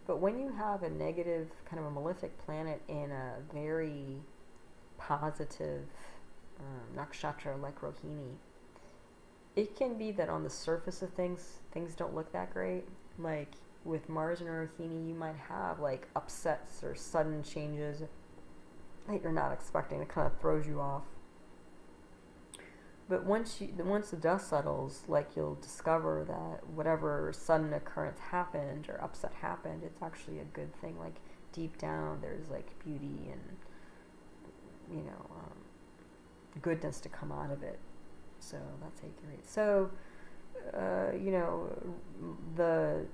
S1: But when you have a negative, kind of a malefic planet in a very positive nakshatra like Rohini, it can be that on the surface of things don't look that great. Like with Mars and Rohini, you might have like upsets or sudden changes that you're not expecting. It kind of throws you off. But once the dust settles, like you'll discover that whatever sudden occurrence happened or upset happened, it's actually a good thing. Like deep down, there's like beauty and goodness to come out of it. So that's how you can read. So, the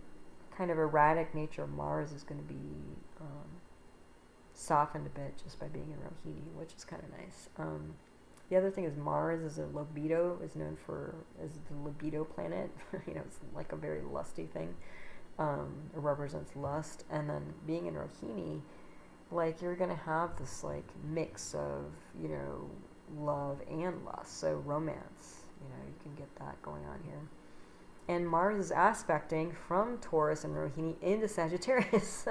S1: kind of erratic nature of Mars is going to be softened a bit just by being in Rohini, which is kind of nice. The other thing is Mars is is known as the libido planet. It's like a very lusty thing. It represents lust. And then being in Rohini, like you're going to have this like mix of, love and lust. So romance, you can get that going on here. And Mars is aspecting from Taurus and Rohini into Sagittarius.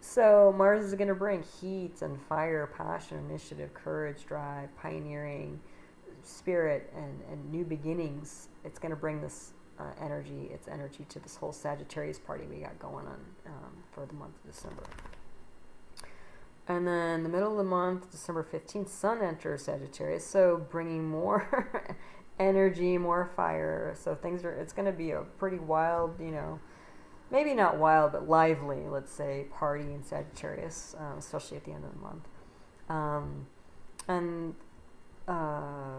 S1: So Mars is going to bring heat and fire, passion, initiative, courage, drive, pioneering, spirit, and new beginnings. It's going to bring this its energy to this whole Sagittarius party we got going on for the month of December. And then the middle of the month, December 15th, Sun enters Sagittarius, so bringing more energy, more fire. So it's going to be a pretty wild, maybe not wild, but lively, let's say, party in Sagittarius, especially at the end of the month.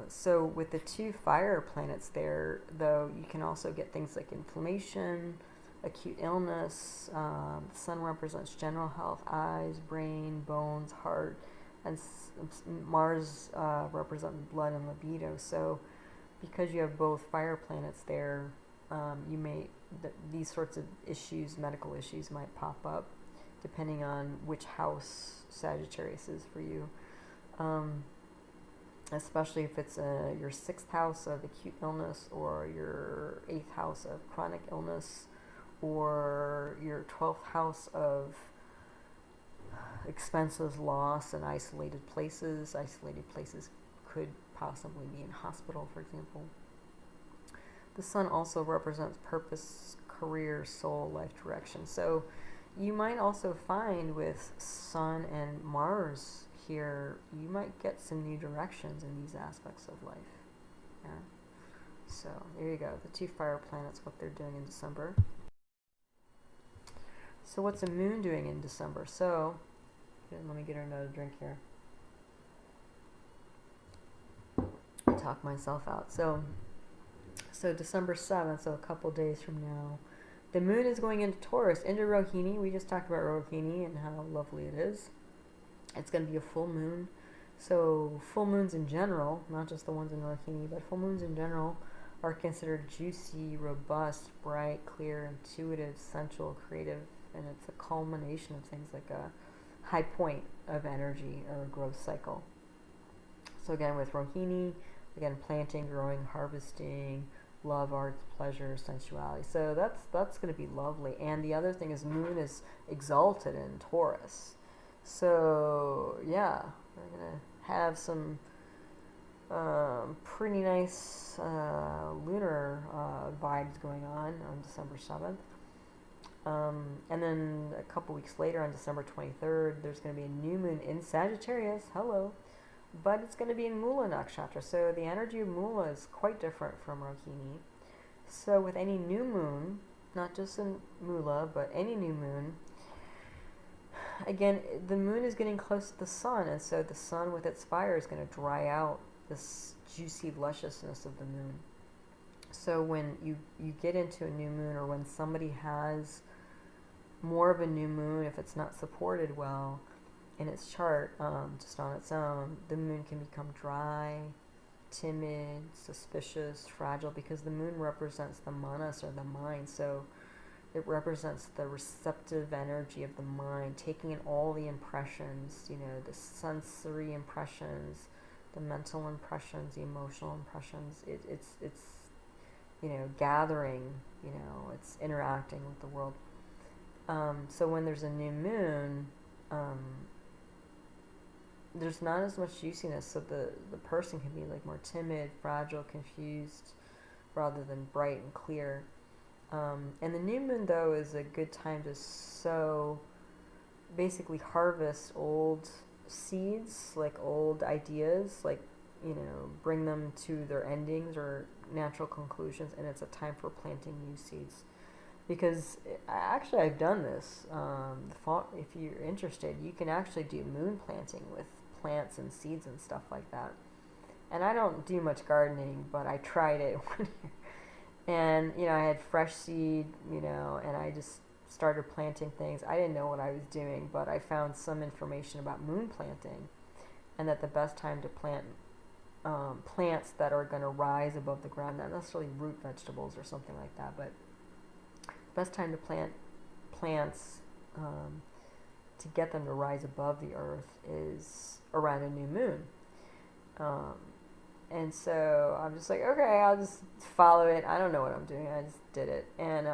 S1: So with the two fire planets there, though, you can also get things like inflammation, acute illness. The sun represents general health, eyes, brain, bones, heart, and Mars represents blood and libido. So because you have both fire planets there, these sorts of issues, medical issues, might pop up depending on which house Sagittarius is for you. Especially if it's your 6th house of acute illness, or your 8th house of chronic illness, or your 12th house of expenses, loss, and isolated places. Isolated places could possibly be in hospital, for example. The sun also represents purpose, career, soul, life direction. So you might also find with Sun and Mars here, you might get some new directions in these aspects of life. Yeah. So there you go. The two fire planets, what they're doing in December. So what's the moon doing in December? So, let me get her another drink here. Talk myself out. So December 7th, so a couple days from now, The moon is going into Taurus, into Rohini. We just talked about Rohini and how lovely it is. It's going to be a full moon. So full moons in general, not just the ones in Rohini, but full moons in general are considered juicy, robust, bright, clear, intuitive, sensual, creative, and it's a culmination of things like a high point of energy or a growth cycle. So again, with Rohini, again, planting, growing, harvesting, love, arts, pleasure, sensuality. So that's going to be lovely. And the other thing is moon is exalted in Taurus. So yeah, we're going to have some pretty nice lunar vibes going on December 7th. And then a couple weeks later, on December 23rd, there's going to be a new moon in Sagittarius. Hello. But it's going to be in Mula nakshatra. So the energy of Mula is quite different from Rohini. So with any new moon, not just in Mula, but any new moon, again, the moon is getting close to the sun, and so the sun with its fire is going to dry out this juicy lusciousness of the moon. So when you get into a new moon, or when somebody has more of a new moon, if it's not supported well in its chart, just on its own, the moon can become dry, timid, suspicious, fragile, because the moon represents the manas, or the mind. So it represents the receptive energy of the mind, taking in all the impressions, the sensory impressions, the mental impressions, the emotional impressions. It's gathering, it's interacting with the world. So when there's a new moon, there's not as much juiciness, so the person can be like more timid, fragile, confused, rather than bright and clear. And the new moon, though, is a good time to basically harvest old seeds, like old ideas, like, bring them to their endings or natural conclusions, and it's a time for planting new seeds. Because actually, I've done this. If you're interested, you can actually do moon planting with plants and seeds and stuff like that. And I don't do much gardening, but I tried it one year. And, I had fresh seed, and I just started planting things. I didn't know what I was doing, but I found some information about moon planting, and that the best time to plant plants that are going to rise above the ground, not necessarily root vegetables or something like that, but best time to plant plants to get them to rise above the earth is around a new moon. And so I'm just like, okay, I'll just follow it. I don't know what I'm doing. I just did it. And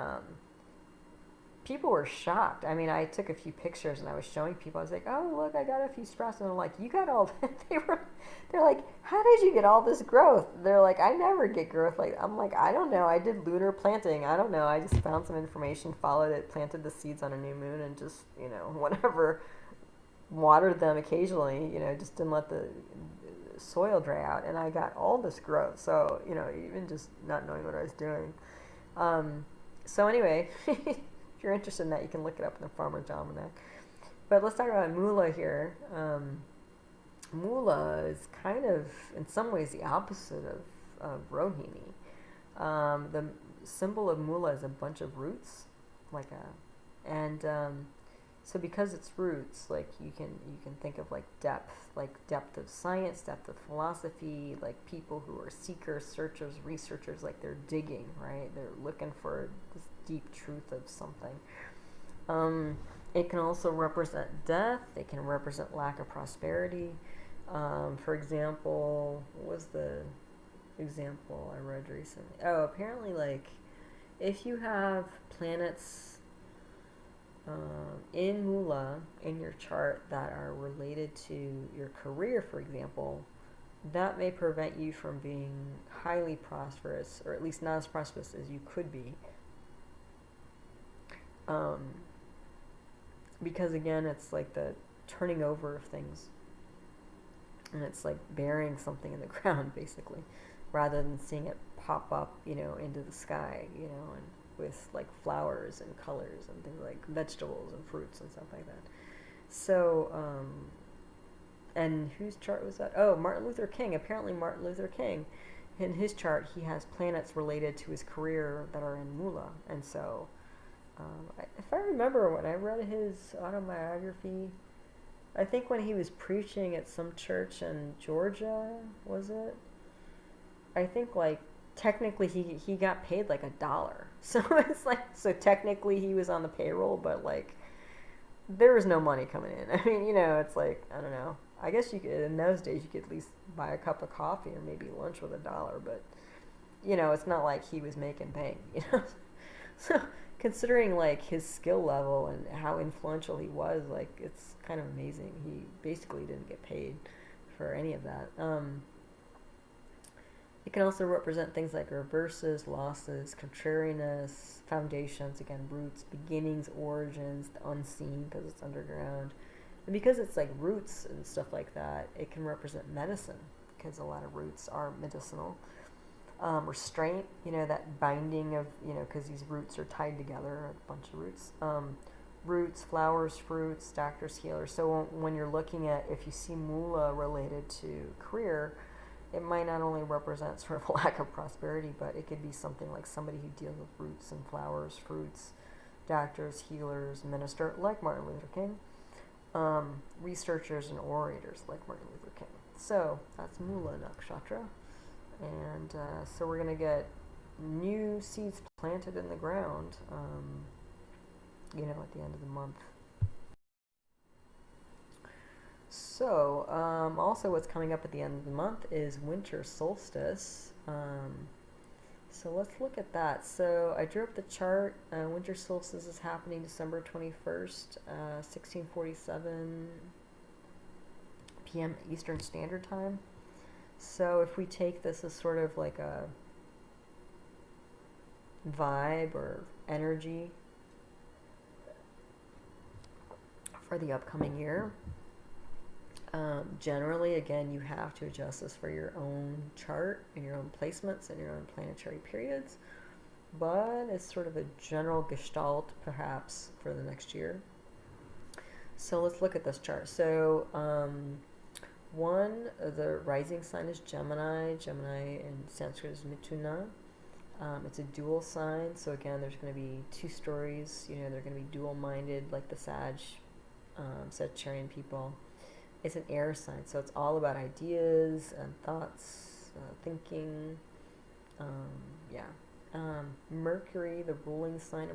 S1: people were shocked. I mean, I took a few pictures and I was showing people. I was like, oh, look, I got a few sprouts. And they're like, you got all that? They're like, how did you get all this growth? They're like, I never get growth like that. I'm like, I don't know. I did lunar planting. I don't know. I just found some information, followed it, planted the seeds on a new moon, and just, whatever, watered them occasionally, just didn't let the soil dry out, and I got all this growth. So, even just not knowing what I was doing. So anyway, if you're interested in that, you can look it up in the Farmer's Almanac. But let's talk about Mula here. Mula is kind of, in some ways, the opposite of Rohini. The symbol of Mula is a bunch of roots, so because it's roots, like you can think of like depth of science, depth of philosophy, like people who are seekers, searchers, researchers, like they're digging, right? They're looking for this deep truth of something. It can also represent death. It can represent lack of prosperity. For example, what was the example I read recently? Oh, apparently, like, if you have planets in Mula in your chart that are related to your career, for example, that may prevent you from being highly prosperous, or at least not as prosperous as you could be. Because again, it's like the turning over of things, and it's like burying something in the ground, basically, rather than seeing it pop up, into the sky, and with like flowers and colors and things like vegetables and fruits and stuff like that. So, and whose chart was that? Oh, Martin Luther King. Apparently Martin Luther King, in his chart, he has planets related to his career that are in Mula. And so If I remember, when I read his autobiography, I think when he was preaching at some church in Georgia, was it? I think like technically he got paid like $1. So it's like, so technically he was on the payroll, but like there was no money coming in. I mean, it's like, I don't know. I guess you could, in those days, you could at least buy a cup of coffee or maybe lunch with $1, but it's not like he was making bank. So considering like his skill level and how influential he was, like it's kind of amazing. He basically didn't get paid for any of that. It can also represent things like reverses, losses, contrariness, foundations, again, roots, beginnings, origins, the unseen because it's underground. And because it's like roots and stuff like that, it can represent medicine because a lot of roots are medicinal. Restraint, that binding of, because these roots are tied together, a bunch of roots. Roots, flowers, fruits, doctors, healers. So when you're looking at, if you see Mula related to career, it might not only represent sort of a lack of prosperity, but it could be something like somebody who deals with roots and flowers, fruits, doctors, healers, minister, like Martin Luther King, researchers and orators, like Martin Luther King. So that's Mula nakshatra. And so we're going to get new seeds planted in the ground, at the end of the month. So, also what's coming up at the end of the month is Winter Solstice. So let's look at that. So I drew up the chart. Winter Solstice is happening December 21st, 1647 p.m. Eastern Standard Time. So if we take this as sort of like a vibe or energy for the upcoming year, generally, again, you have to adjust this for your own chart and your own placements and your own planetary periods, but it's sort of a general gestalt perhaps for the next year. So let's look at this chart. So the rising sign is Gemini. Gemini in Sanskrit is Mithuna. It's a dual sign, so again, there's going to be two stories. They're going to be dual-minded, like the Sagittarian people. It's an air sign, so it's all about ideas and thoughts, thinking. Mercury, the ruling sign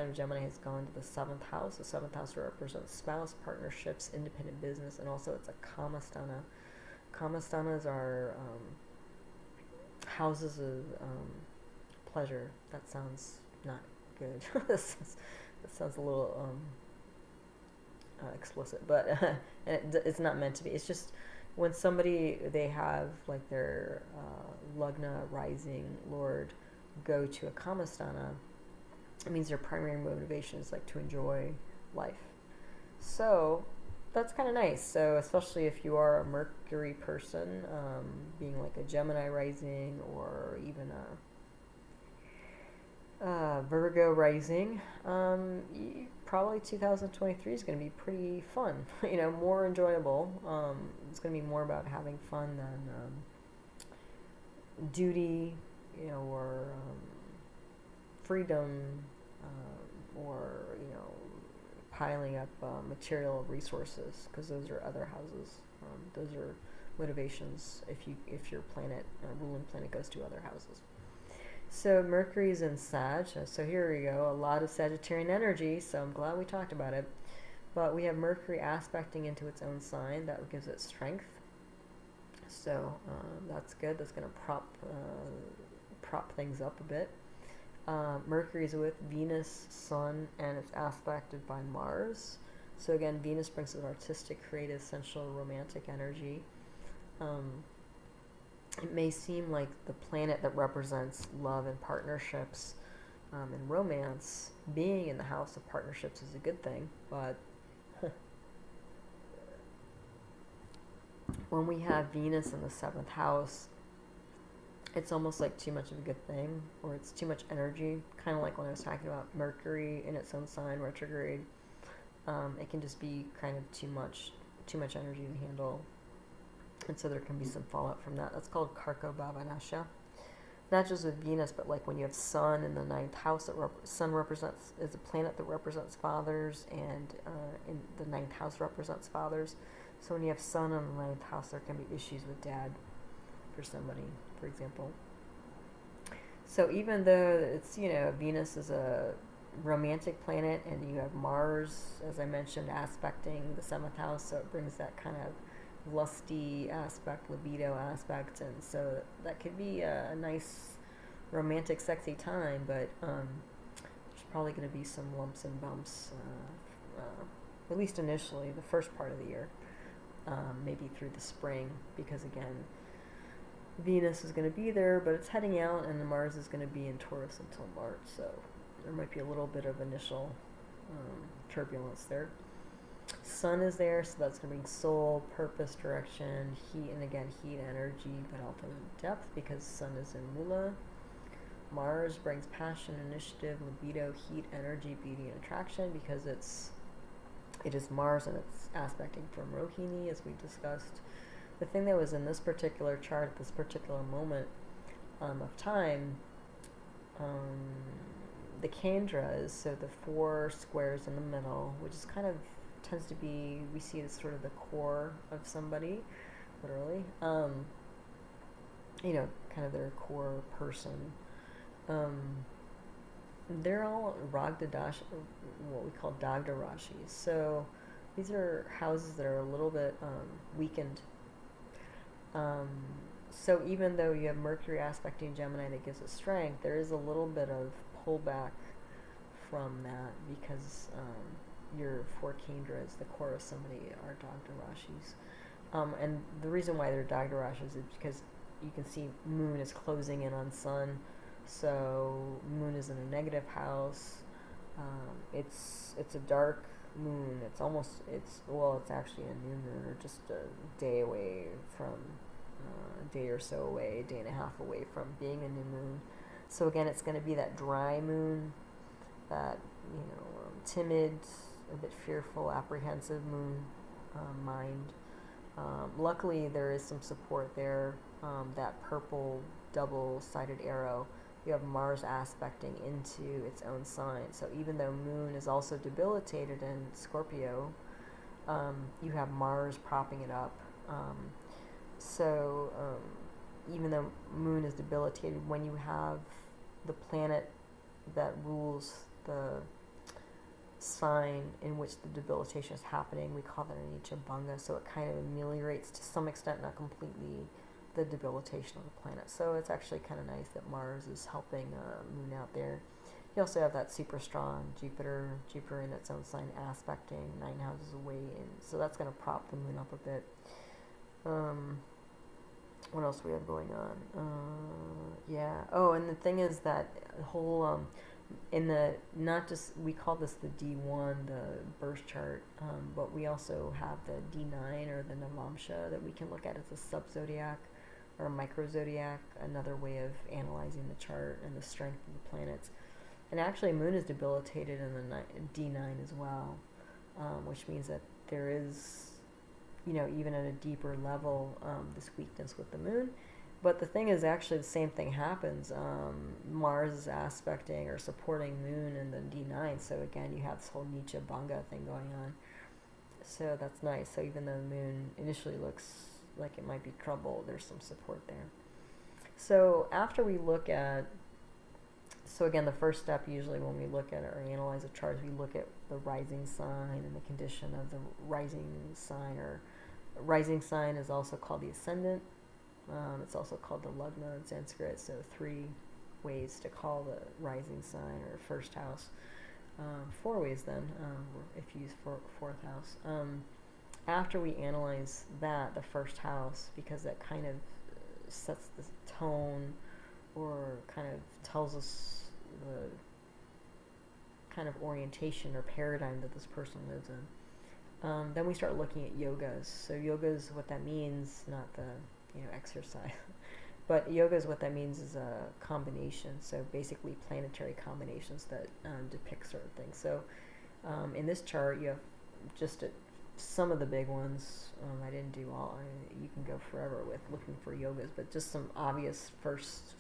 S1: of Gemini, has gone to the 7th house. The 7th house represents spouse, partnerships, independent business, and also it's a kamasthana. Kamasthana's are houses of pleasure. That sounds not good. That sounds a little explicit, but and it's not meant to be. It's just when they have like their lugna, rising lord, go to a kamasthana, it means their primary motivation is like to enjoy life. So that's kind of nice. So especially if you are a Mercury person, being like a Gemini rising or even a Virgo rising, probably 2023 is going to be pretty fun. More enjoyable. It's going to be more about having fun than duty, or freedom, or piling up material resources, because those are other houses. Those are motivations if your planet, ruling planet, goes to other houses. So Mercury's in Sag. So here we go. A lot of Sagittarian energy. So I'm glad we talked about it. But we have Mercury aspecting into its own sign. That gives it strength. So that's good. That's going to prop things up a bit. Mercury is with Venus, Sun, and it's aspected by Mars. So again, Venus brings us artistic, creative, sensual, romantic energy. It may seem like the planet that represents love and partnerships and romance being in the house of partnerships is a good thing, but when we have Venus in the 7th house, it's almost like too much of a good thing, or it's too much energy, kind of like when I was talking about Mercury in its own sign, retrograde. It can just be kind of too much energy to handle. And so there can be some fallout from that. That's called Karko Bhavanasha. not just with Venus, but like when you have Sun in the ninth house, Sun is a planet that represents fathers, and in the ninth house represents fathers. So when you have Sun in the ninth house, there can be issues with dad for somebody, for example. So even though it's, Venus is a romantic planet, and you have Mars, as I mentioned, aspecting the seventh house, so it brings that kind of lusty aspect, libido aspect, and so that could be a nice romantic sexy time, but there's probably going to be some lumps and bumps, at least initially, the first part of the year, maybe through the spring, because again, Venus is going to be there, but it's heading out, and Mars is going to be in Taurus until March, so there might be a little bit of initial turbulence there. Sun is there, so that's going to bring soul, purpose, direction, heat, and again, heat, energy, but also depth, because Sun is in Mula. Mars brings passion, initiative, libido, heat, energy, beauty, and attraction, because it is Mars, and it's aspecting from Rohini, as we discussed. The thing that was in this particular chart, this particular moment of time, the Kendras, so the four squares in the middle, which is kind of tends to be, we see it as sort of the core of somebody, literally, kind of their core person. They're all Ragdadash, what we call Dagda Rashis. So these are houses that are a little bit weakened. So even though you have Mercury aspecting Gemini that gives it strength, there is a little bit of pullback from that, because your four Kendras, the core of somebody, are Dagda Rashis. And the reason why they're Dagda Rashis is because you can see Moon is closing in on Sun, so Moon is in a negative house. It's a dark moon. It's actually a new moon, or just a day away from, a day or so away, a day and a half away from being a new moon. So again, it's going to be that dry moon, that, timid, a bit fearful, apprehensive moon, mind. Luckily, there is some support there. That purple double-sided arrow, you have Mars aspecting into its own sign. So even though Moon is also debilitated in Scorpio, you have Mars propping it up. Even though Moon is debilitated, when you have the planet that rules the sign in which the debilitation is happening, we call that a Nicha Bhanga, so it kind of ameliorates to some extent, not completely, the debilitation of the planet. So it's actually kind of nice that Mars is helping Moon out there. You also have that super strong Jupiter in its own sign aspecting 9 houses away, and so that's going to prop the Moon up a bit. What else do we have going on? And the thing is that the whole we call this the D1, the birth chart, but we also have the D9, or the Navamsha, that we can look at as a sub-zodiac or a micro-zodiac, another way of analyzing the chart and the strength of the planets. And actually, Moon is debilitated in the D9 as well, which means that there is, even at a deeper level, this weakness with the Moon. But the thing is, actually, the same thing happens. Mars is aspecting or supporting Moon in the D9, so again, you have this whole Nicha Bhanga thing going on. So that's nice. So even though the Moon initially looks like it might be trouble, there's some support there. So after we look at, again, the first step usually when we look at or analyze a chart, we look at the rising sign and the condition of the rising sign, or rising sign is also called the ascendant. It's also called the lagna in Sanskrit, so 3 ways to call the rising sign or first house. 4 ways then, if you use fourth house. After we analyze that, the first house, because that kind of sets the tone, or kind of tells us the kind of orientation or paradigm that this person lives in. Then we start looking at yogas. So yoga is what that means, not the exercise. But yoga is what that means is a combination. So basically planetary combinations that depict certain things. So in this chart, you have just some of the big ones. I didn't do all. You can go forever with looking for yogas, but just some obvious first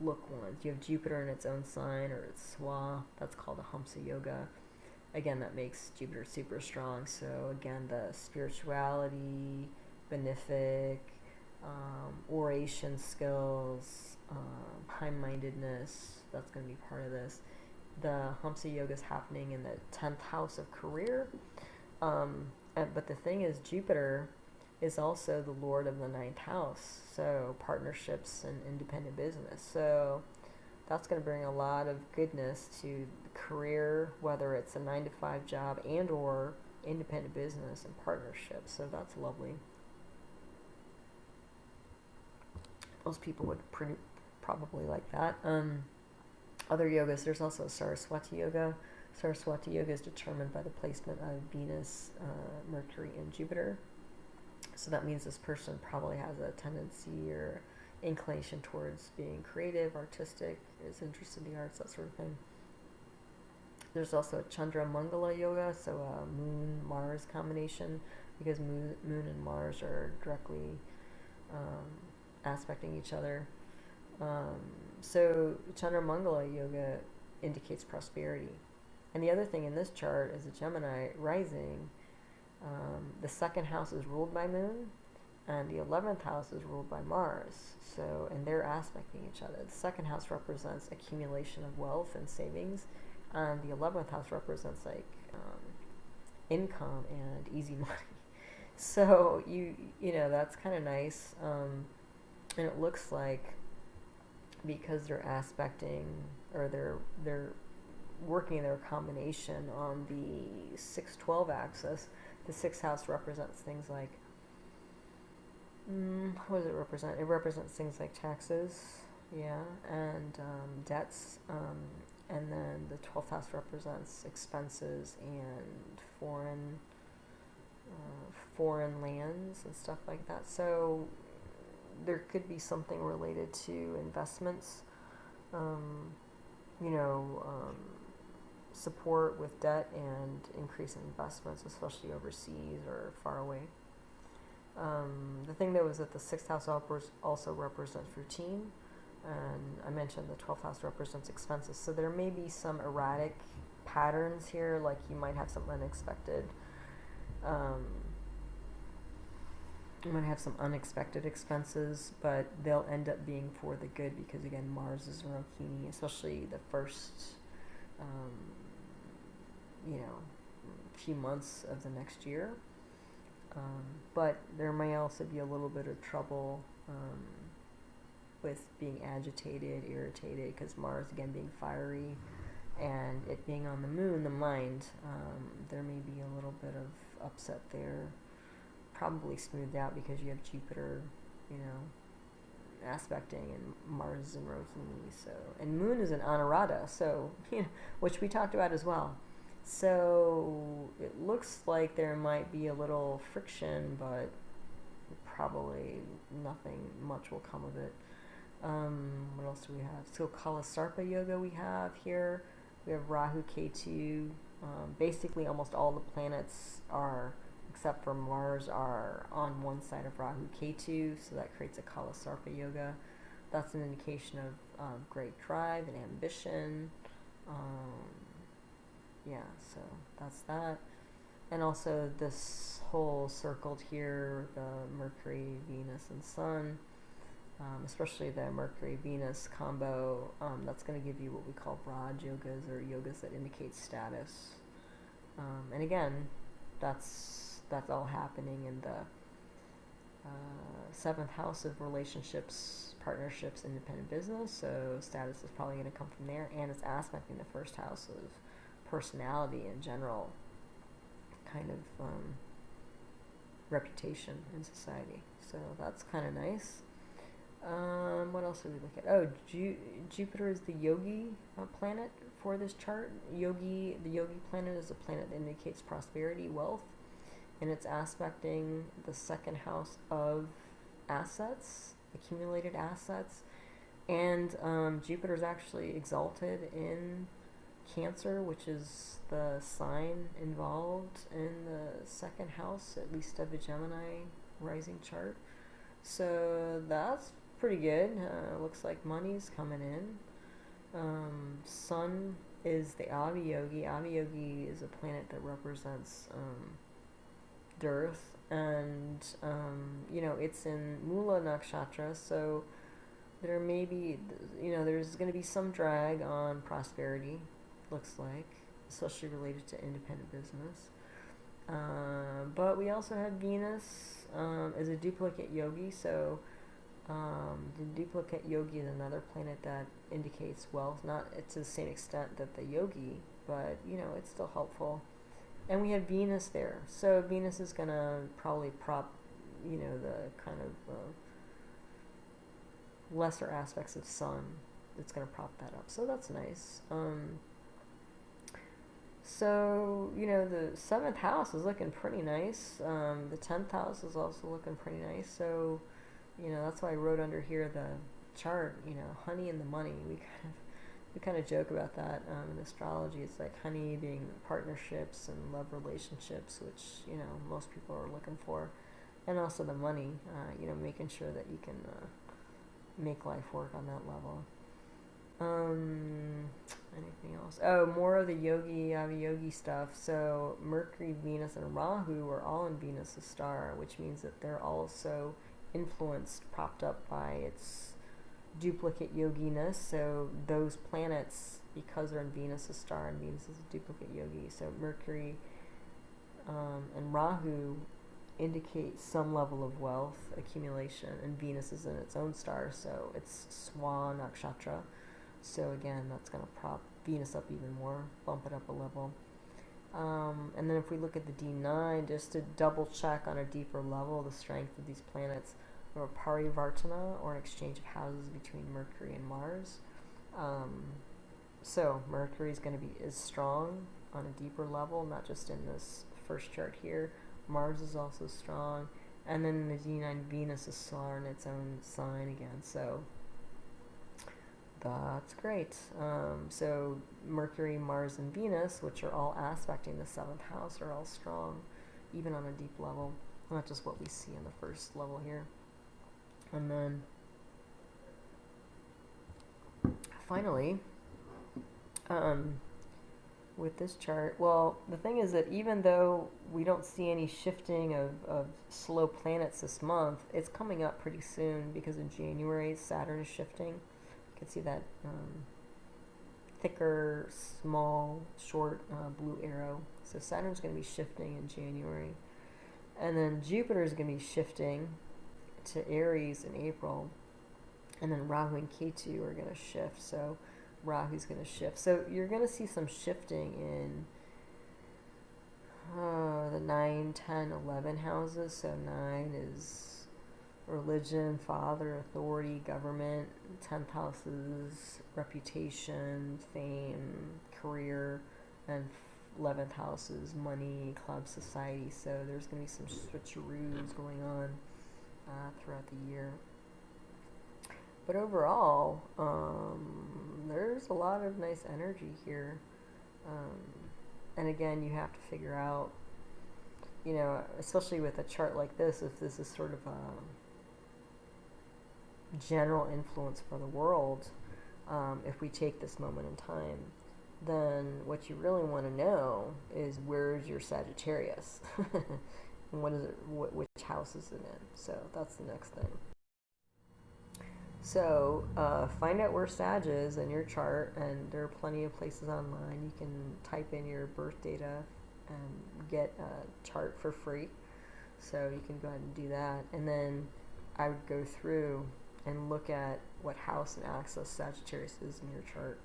S1: look ones. You have Jupiter in its own sign, or its swa. That's called a Hamsa Yoga. Again, that makes Jupiter super strong. So again, the spirituality, benefic, oration skills, high-mindedness, that's going to be part of this. The Hamsa Yoga is happening in the 10th house of career. But the thing is, Jupiter is also the lord of the 9th house, so partnerships and independent business. So that's going to bring a lot of goodness to the career, whether it's a 9-to-5 job and or independent business and partnerships. So that's lovely. Most people would probably like that. Other yogas, there's also Saraswati Yoga. Saraswati Yoga is determined by the placement of Venus, Mercury, and Jupiter. So that means this person probably has a tendency or inclination towards being creative, artistic, is interested in the arts, that sort of thing. There's also Chandra Mangala Yoga, so a Moon-Mars combination, because Moon and Mars are directly aspecting each other. So Chandra Mangala Yoga indicates prosperity. And the other thing in this chart is a Gemini rising. The 2nd house is ruled by Moon, and the 11th house is ruled by Mars. So, and they're aspecting each other. The 2nd house represents accumulation of wealth and savings, and the 11th house represents income and easy money. So you know that's kind of nice. And it looks like because they're aspecting, or they're working their combination on the 6-12 axis, the 6th house represents things like, what does it represent? It represents things like taxes, and debts, and then the 12th house represents expenses and foreign lands and stuff like that. So there could be something related to investments, support with debt and increase in investments, especially overseas or far away. The thing though is that the 6th house also represents routine, and I mentioned the 12th house represents expenses. So there may be some erratic patterns here, like you might have some unexpected, you might have some unexpected expenses, but they'll end up being for the good, because again, Mars is Rohini, especially the first few months of the next year. But there may also be a little bit of trouble with being agitated, irritated, because Mars, again, being fiery, and it being on the Moon, the mind, there may be a little bit of upset there. Probably smoothed out because you have Jupiter, aspecting, and Mars is in Rohini, so, and Moon is in Anurada, so, which we talked about as well. So it looks like there might be a little friction, but probably nothing much will come of it. What else do we have? So Kalasarpa Yoga we have here. We have Rahu, Ketu. Basically almost all the planets are, except for Mars, are on one side of Rahu, Ketu, so that creates a Kalasarpa Yoga. That's an indication of great drive and ambition. So that's that. And also this whole circled here, the Mercury, Venus, and Sun, especially the Mercury-Venus combo, that's going to give you what we call Raj yogas, or yogas that indicate status. And again, that's all happening in the 7th house of relationships, partnerships, independent business, so status is probably going to come from there, and it's aspecting the 1st house of personality in general, kind of reputation in society. So that's kind of nice. What else did we look at? Oh, Jupiter is the yogi planet for this chart. The yogi planet is a planet that indicates prosperity, wealth, and it's aspecting the 2nd house of assets, accumulated assets, and Jupiter is actually exalted in Cancer, which is the sign involved in the second house, at least of the Gemini rising chart. So that's pretty good. Looks like money's coming in. Sun is the Aviyogi. Aviyogi is a planet that represents dearth, and it's in Mula nakshatra, so there may be, there's going to be some drag on prosperity, looks like, especially related to independent business. But we also have Venus as a duplicate yogi, so the duplicate yogi is another planet that indicates wealth, not to the same extent that the yogi, but it's still helpful. And we have Venus there, so Venus is going to probably prop, the kind of lesser aspects of Sun. It's going to prop that up, so that's nice. So, the 7th house is looking pretty nice. The 10th house is also looking pretty nice. So, that's why I wrote under here the chart, honey and the money. We kind of joke about that in astrology. It's like honey being partnerships and love relationships, which, most people are looking for. And also the money, making sure that you can make life work on that level. Anything else? Oh, more of the yogi stuff. So Mercury, Venus, and Rahu are all in Venus' star, which means that they're also influenced, propped up by its duplicate yoginess. So those planets, because they're in Venus' star, and Venus is a duplicate yogi, so Mercury and Rahu indicate some level of wealth accumulation, and Venus is in its own star, so it's Swan nakshatra. So again, that's going to prop Venus up even more, bump it up a level. And then if we look at the D9, just to double check on a deeper level the strength of these planets, or parivartana, or an exchange of houses between Mercury and Mars. So Mercury is going to be strong on a deeper level, not just in this first chart here. Mars is also strong, and then in the D9, Venus is star in its own sign again. So that's great. So Mercury, Mars, and Venus, which are all aspecting the 7th house, are all strong, even on a deep level, not just what we see in the first level here. And then finally, with this chart, well, the thing is that even though we don't see any shifting of slow planets this month, it's coming up pretty soon, because in January, Saturn is shifting. You can see that thicker, small, short blue arrow. So Saturn's going to be shifting in January. And then Jupiter is going to be shifting to Aries in April. And then Rahu and Ketu are going to shift. So Rahu's going to shift. So you're going to see some shifting in the 9, 10, 11 houses. So 9 is religion, father, authority, government. 10th house is reputation, fame, career, and 11th house is money, club, society. So there's going to be some switcheroos going on throughout the year. But overall, there's a lot of nice energy here. And again, you have to figure out, especially with a chart like this, if this is sort of a general influence for the world, if we take this moment in time, then what you really want to know is, where's your Sagittarius? And what is it? Which house is it in? So that's the next thing. So find out where Sag is in your chart, and there are plenty of places online. You can type in your birth data and get a chart for free. So you can go ahead and do that. And then I would go through and look at what house and axis Sagittarius is in your chart.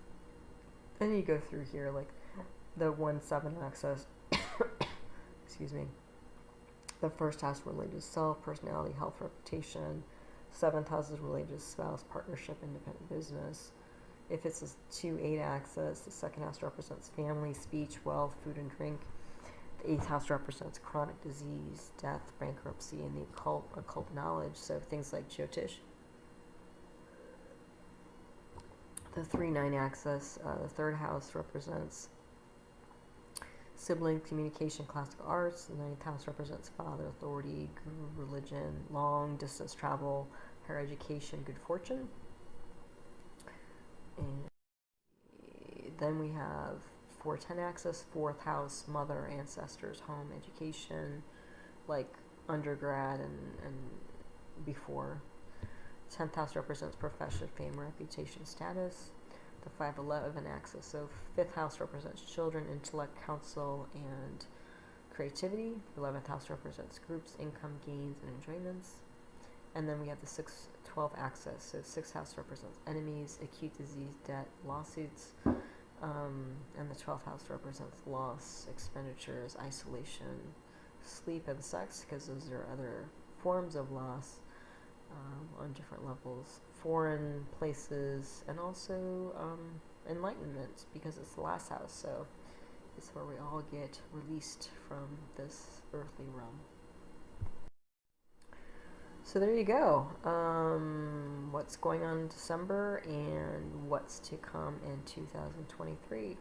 S1: And you go through here, like the 1-7 axis. Excuse me. The first house related to self, personality, health, reputation. 7th house is related to spouse, partnership, independent business. If it's a 2-8 axis, the 2nd house represents family, speech, wealth, food and drink. The 8th house represents chronic disease, death, bankruptcy, and the occult knowledge. So things like Jyotish. the 3-9 axis. The third house represents sibling communication, classical arts. The ninth house represents father, authority, guru, religion, long distance travel, higher education, good fortune. And then we have 4-10 axis, fourth house, mother, ancestors, home, education, like undergrad and before. 10th house represents profession, fame, reputation, status. The 5-11 axis, so 5th house represents children, intellect, counsel, and creativity. The 11th house represents groups, income, gains, and enjoyments. And then we have the 6-12 axis, so 6th house represents enemies, acute disease, debt, lawsuits. And the 12th house represents loss, expenditures, isolation, sleep, and sex, because those are other forms of loss on different levels. Foreign places, and also enlightenment, because it's the last house, so it's where we all get released from this earthly realm. So there you go. What's going on in December and what's to come in 2023.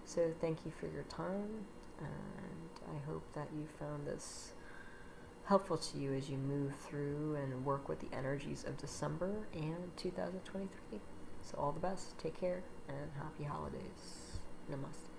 S1: So thank you for your time, and I hope that you found this helpful to you as you move through and work with the energies of December and 2023. So all the best. Take care and happy holidays. Namaste.